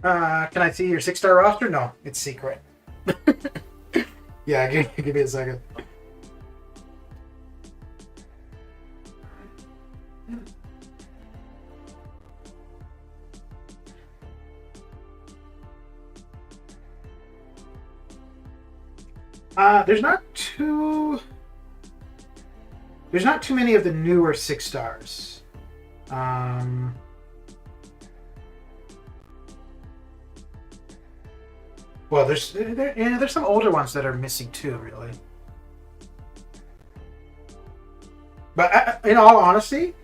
Can I see your 6-star roster? No, it's secret. Yeah, give me a second. There's not too many of the newer 6-stars. Well, there's some older ones that are missing too, really. But in all honesty,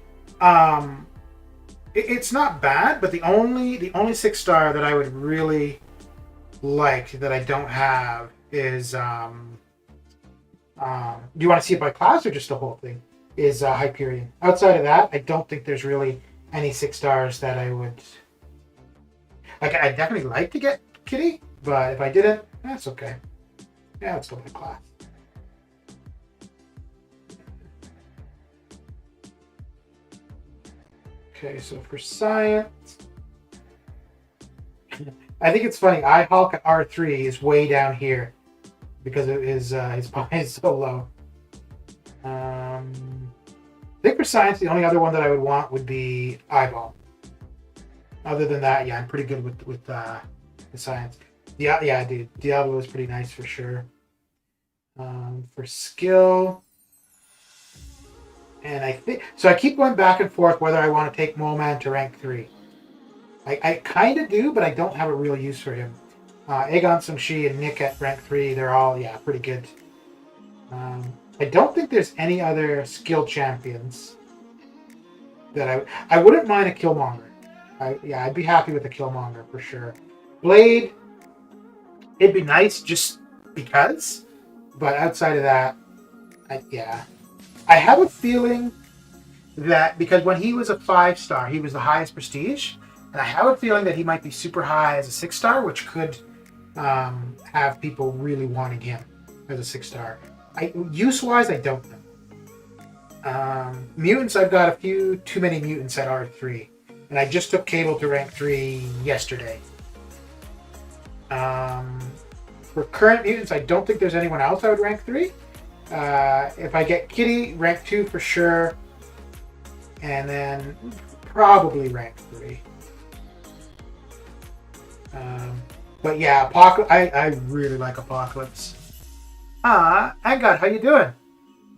It's not bad, but the only 6-star that I would really like that I don't have is do you want to see it by class or just the whole thing? Is Hyperion. Outside of that, I don't think there's really any 6-stars that I would like. I'd definitely like to get Kitty, but if I didn't, that's okay. Yeah, let's go by class. Okay, so for science, I think it's funny. iHulk at R3 is way down here because of his point is so low. I think for science, the only other one that I would want would be Eyeball. Other than that, yeah, I'm pretty good with the science. Yeah, dude, Diablo is pretty nice for sure. For skill, and I think so. I keep going back and forth whether I want to take Moman to rank 3. I kind of do, but I don't have a real use for him. Aegon Sung-Shi and Nick at rank 3, they're all, yeah, pretty good. I don't think there's any other skill champions that I wouldn't mind a Killmonger. I'd be happy with a Killmonger for sure. Blade, it'd be nice just because, but outside of that, I have a feeling that because when he was a 5-star, he was the highest prestige, and I have a feeling that he might be super high as a 6-star, which could have people really wanting him as a 6-star. Use-wise, I don't know. Mutants, I've got a few too many mutants at R3, and I just took Cable to rank 3 yesterday. For current mutants, I don't think there's anyone else I would rank 3. If I get Kitty, rank 2 for sure, and then probably rank 3. But yeah, Apocalypse. I really like Apocalypse. Angad, how you doing?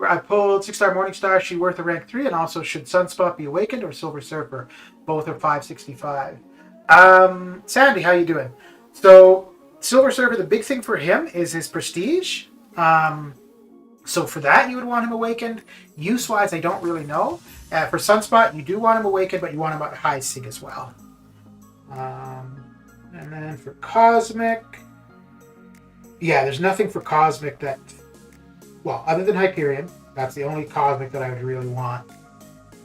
I pulled 6-star Morningstar. She worth a rank 3, and also should Sunspot be awakened or Silver Surfer? Both are 565. Sandy, how you doing? So Silver Surfer, the big thing for him is his prestige. So for that, you would want him awakened. Use-wise, I don't really know. For Sunspot, you do want him awakened, but you want him at high Sig as well. And then for Cosmic, yeah, there's nothing for Cosmic that, well, other than Hyperion, that's the only Cosmic that I would really want.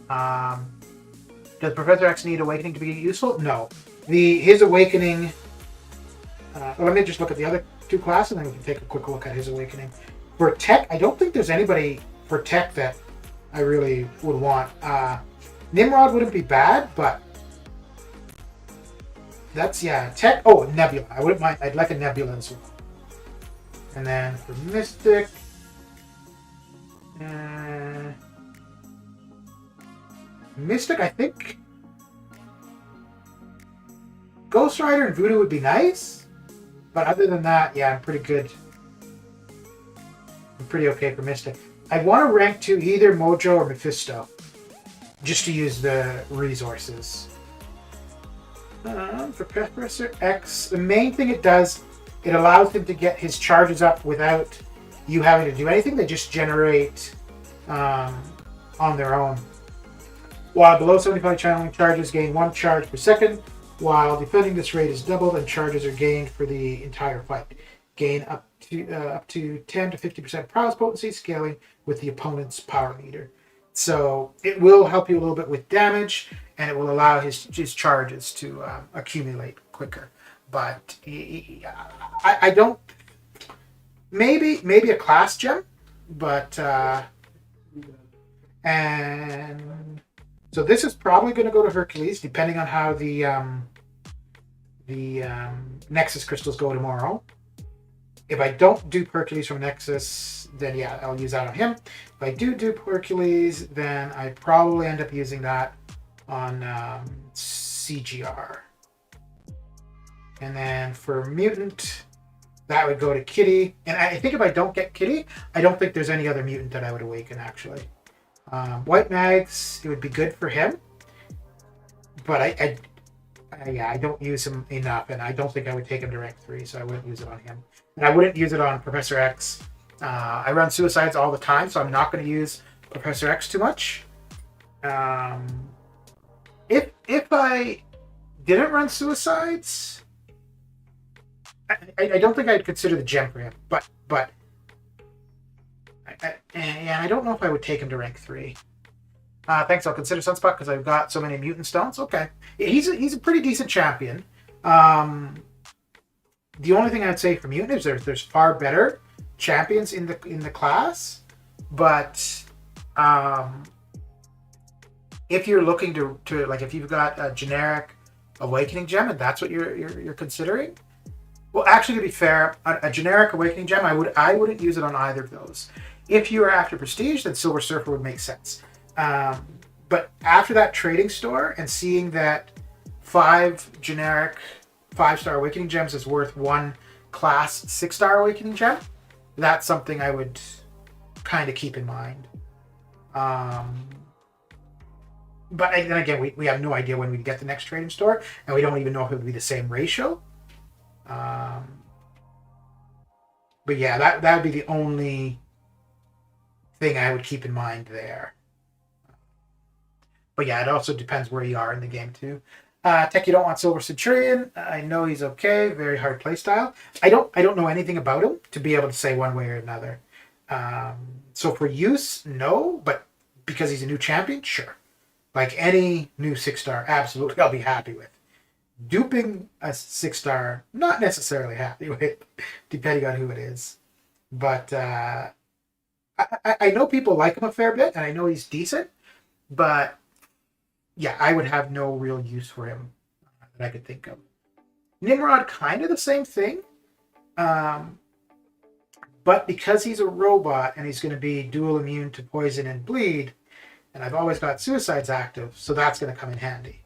Does Professor X need Awakening to be useful? No. His Awakening, let me just look at the other 2 classes, and then we can take a quick look at his Awakening. For Tech, I don't think there's anybody for Tech that I really would want. Nimrod wouldn't be bad, but that's, yeah, Tech. Oh, Nebula. I wouldn't mind. I'd like a Nebula as well. And then for Mystic, I think Ghost Rider and Voodoo would be nice, but other than that, yeah, I'm pretty good. I'm pretty okay for Mystic. I want to rank 2 either Mojo or Mephisto, just to use the resources. For Professor X, the main thing it does, it allows him to get his charges up without you having to do anything. They just generate on their own. While below 75 channeling charges gain 1 charge per second, while defending this rate is doubled and charges are gained for the entire fight. Gain up to 10 to 50% prowess potency, scaling with the opponent's power meter. So it will help you a little bit with damage, and it will allow his charges to accumulate quicker. But I don't. Maybe a class gem, but and so this is probably going to go to Hercules, depending on how the Nexus crystals go tomorrow. If I don't dupe Hercules from Nexus, then yeah, I'll use that on him. If I do dupe Hercules, then I probably end up using that on CGR. And then for Mutant, that would go to Kitty. And I think if I don't get Kitty, I don't think there's any other mutant that I would awaken, actually. White Mags, it would be good for him. But I don't use him enough, and I don't think I would take him to rank 3, so I wouldn't use it on him. And I wouldn't use it on Professor X. I run Suicides all the time, so I'm not going to use Professor X too much. And If I didn't run suicides, I don't think I'd consider the gem for him. But and I don't know if I would take him to rank 3. Thanks. I'll consider Sunspot because I've got so many mutant stones. Okay, he's a pretty decent champion. The only thing I'd say for mutant is there's far better champions in the class, but if you're looking to like if you've got a generic awakening gem and that's what you're considering, well, actually to be fair, a generic awakening gem I wouldn't use it on either of those. If you are after prestige, then Silver Surfer would make sense. But after that trading store and seeing that 5 generic 5-star awakening gems is worth 1 class 6-star awakening gem, that's something I would kind of keep in mind. But then again, we have no idea when we get the next trading store, and we don't even know if it would be the same ratio. But yeah, that would be the only thing I would keep in mind there. But yeah, it also depends where you are in the game too. Tech, you don't want Silver Centurion. I know he's okay. Very hard playstyle. I don't know anything about him to be able to say one way or another. So for use, no. But because he's a new champion, sure. Like any new 6-star, absolutely, I'll be happy with. Duping a 6-star, not necessarily happy with, depending on who it is. But I know people like him a fair bit, and I know he's decent. But yeah, I would have no real use for him that I could think of. Nimrod, kind of the same thing. But because he's a robot and he's going to be dual immune to poison and bleed, and I've always got suicides active, so that's going to come in handy.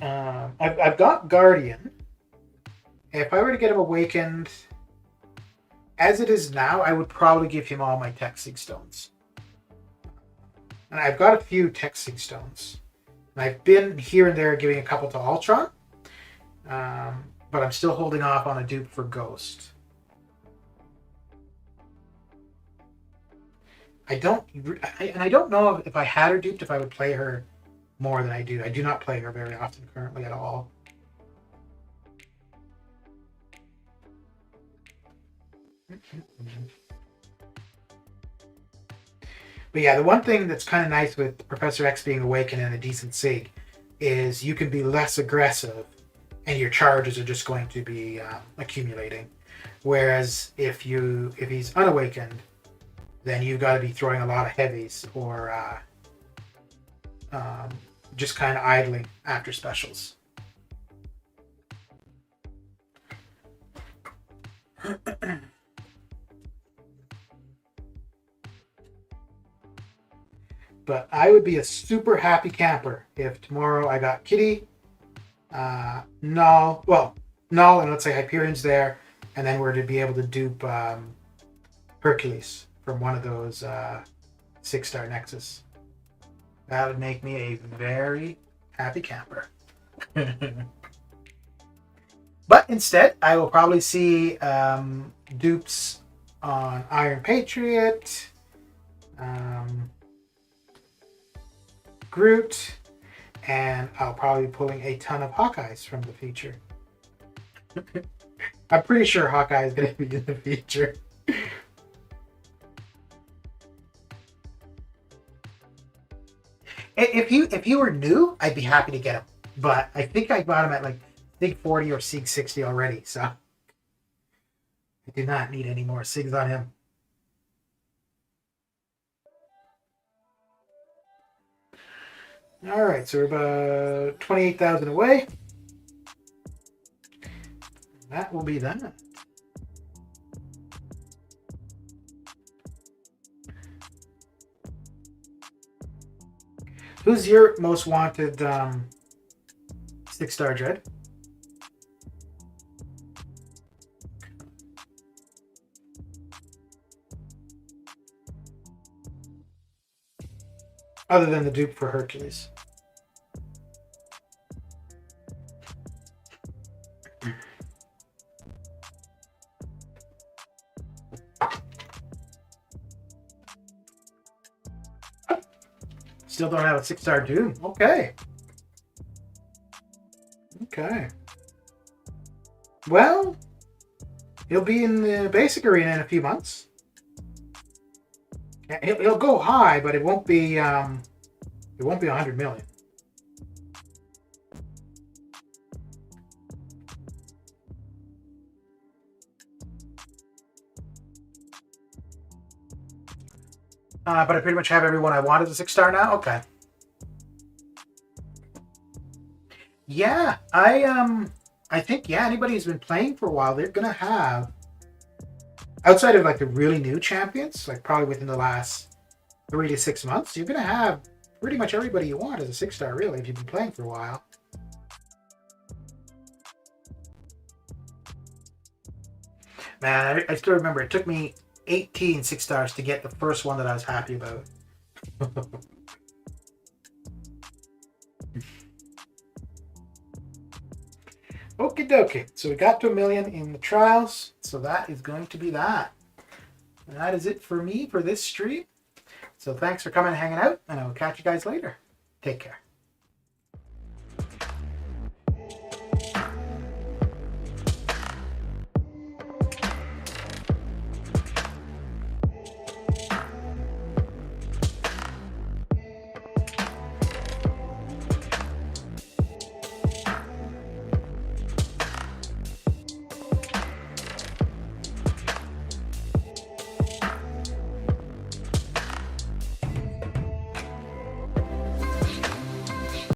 I've got Guardian. If I were to get him awakened, as it is now, I would probably give him all my Texing stones. And I've got a few Texing stones. And I've been here and there giving a couple to Ultron. But I'm still holding off on a dupe for Ghost. I don't know if I had her duped, if I would play her more than I do. I do not play her very often currently at all. But yeah, the one thing that's kind of nice with Professor X being awakened and a decent SIG is you can be less aggressive and your charges are just going to be accumulating. Whereas if he's unawakened, then you've got to be throwing a lot of heavies or just kind of idling after specials. But I would be a super happy camper if tomorrow I got Kitty, Null, and let's say Hyperion's there, and then we're to be able to dupe Hercules from one of those 6-star Nexus. That would make me a very happy camper. But instead, I will probably see dupes on Iron Patriot, Groot, and I'll probably be pulling a ton of Hawkeyes from the feature. I'm pretty sure Hawkeye is going to be in the feature. If you were new, I'd be happy to get him. But I think I got him at like SIG 40 or SIG 60 already, so I do not need any more SIGs on him. All right, so we're about 28,000 away. That will be that. Who's your most wanted 6-star Dread? Other than the dupe for Hercules. Still don't have a 6-star Doom. Okay. Okay. Well, he'll be in the basic arena in a few months. He'll go high, but it won't be 100 million. But I pretty much have everyone I want as a 6-star now. Okay. Yeah, I think anybody who's been playing for a while, they're gonna have, outside of like the really new champions, like probably within the last 3 to 6 months, you're gonna have pretty much everybody you want as a 6-star, really, if you've been playing for a while. Man, I still remember it took me 18 6-stars to get the first one that I was happy about. Okie dokie. So we got to 1 million in the trials. So that is going to be that. And that is it for me for this stream. So thanks for coming and hanging out, and I will catch you guys later. Take care.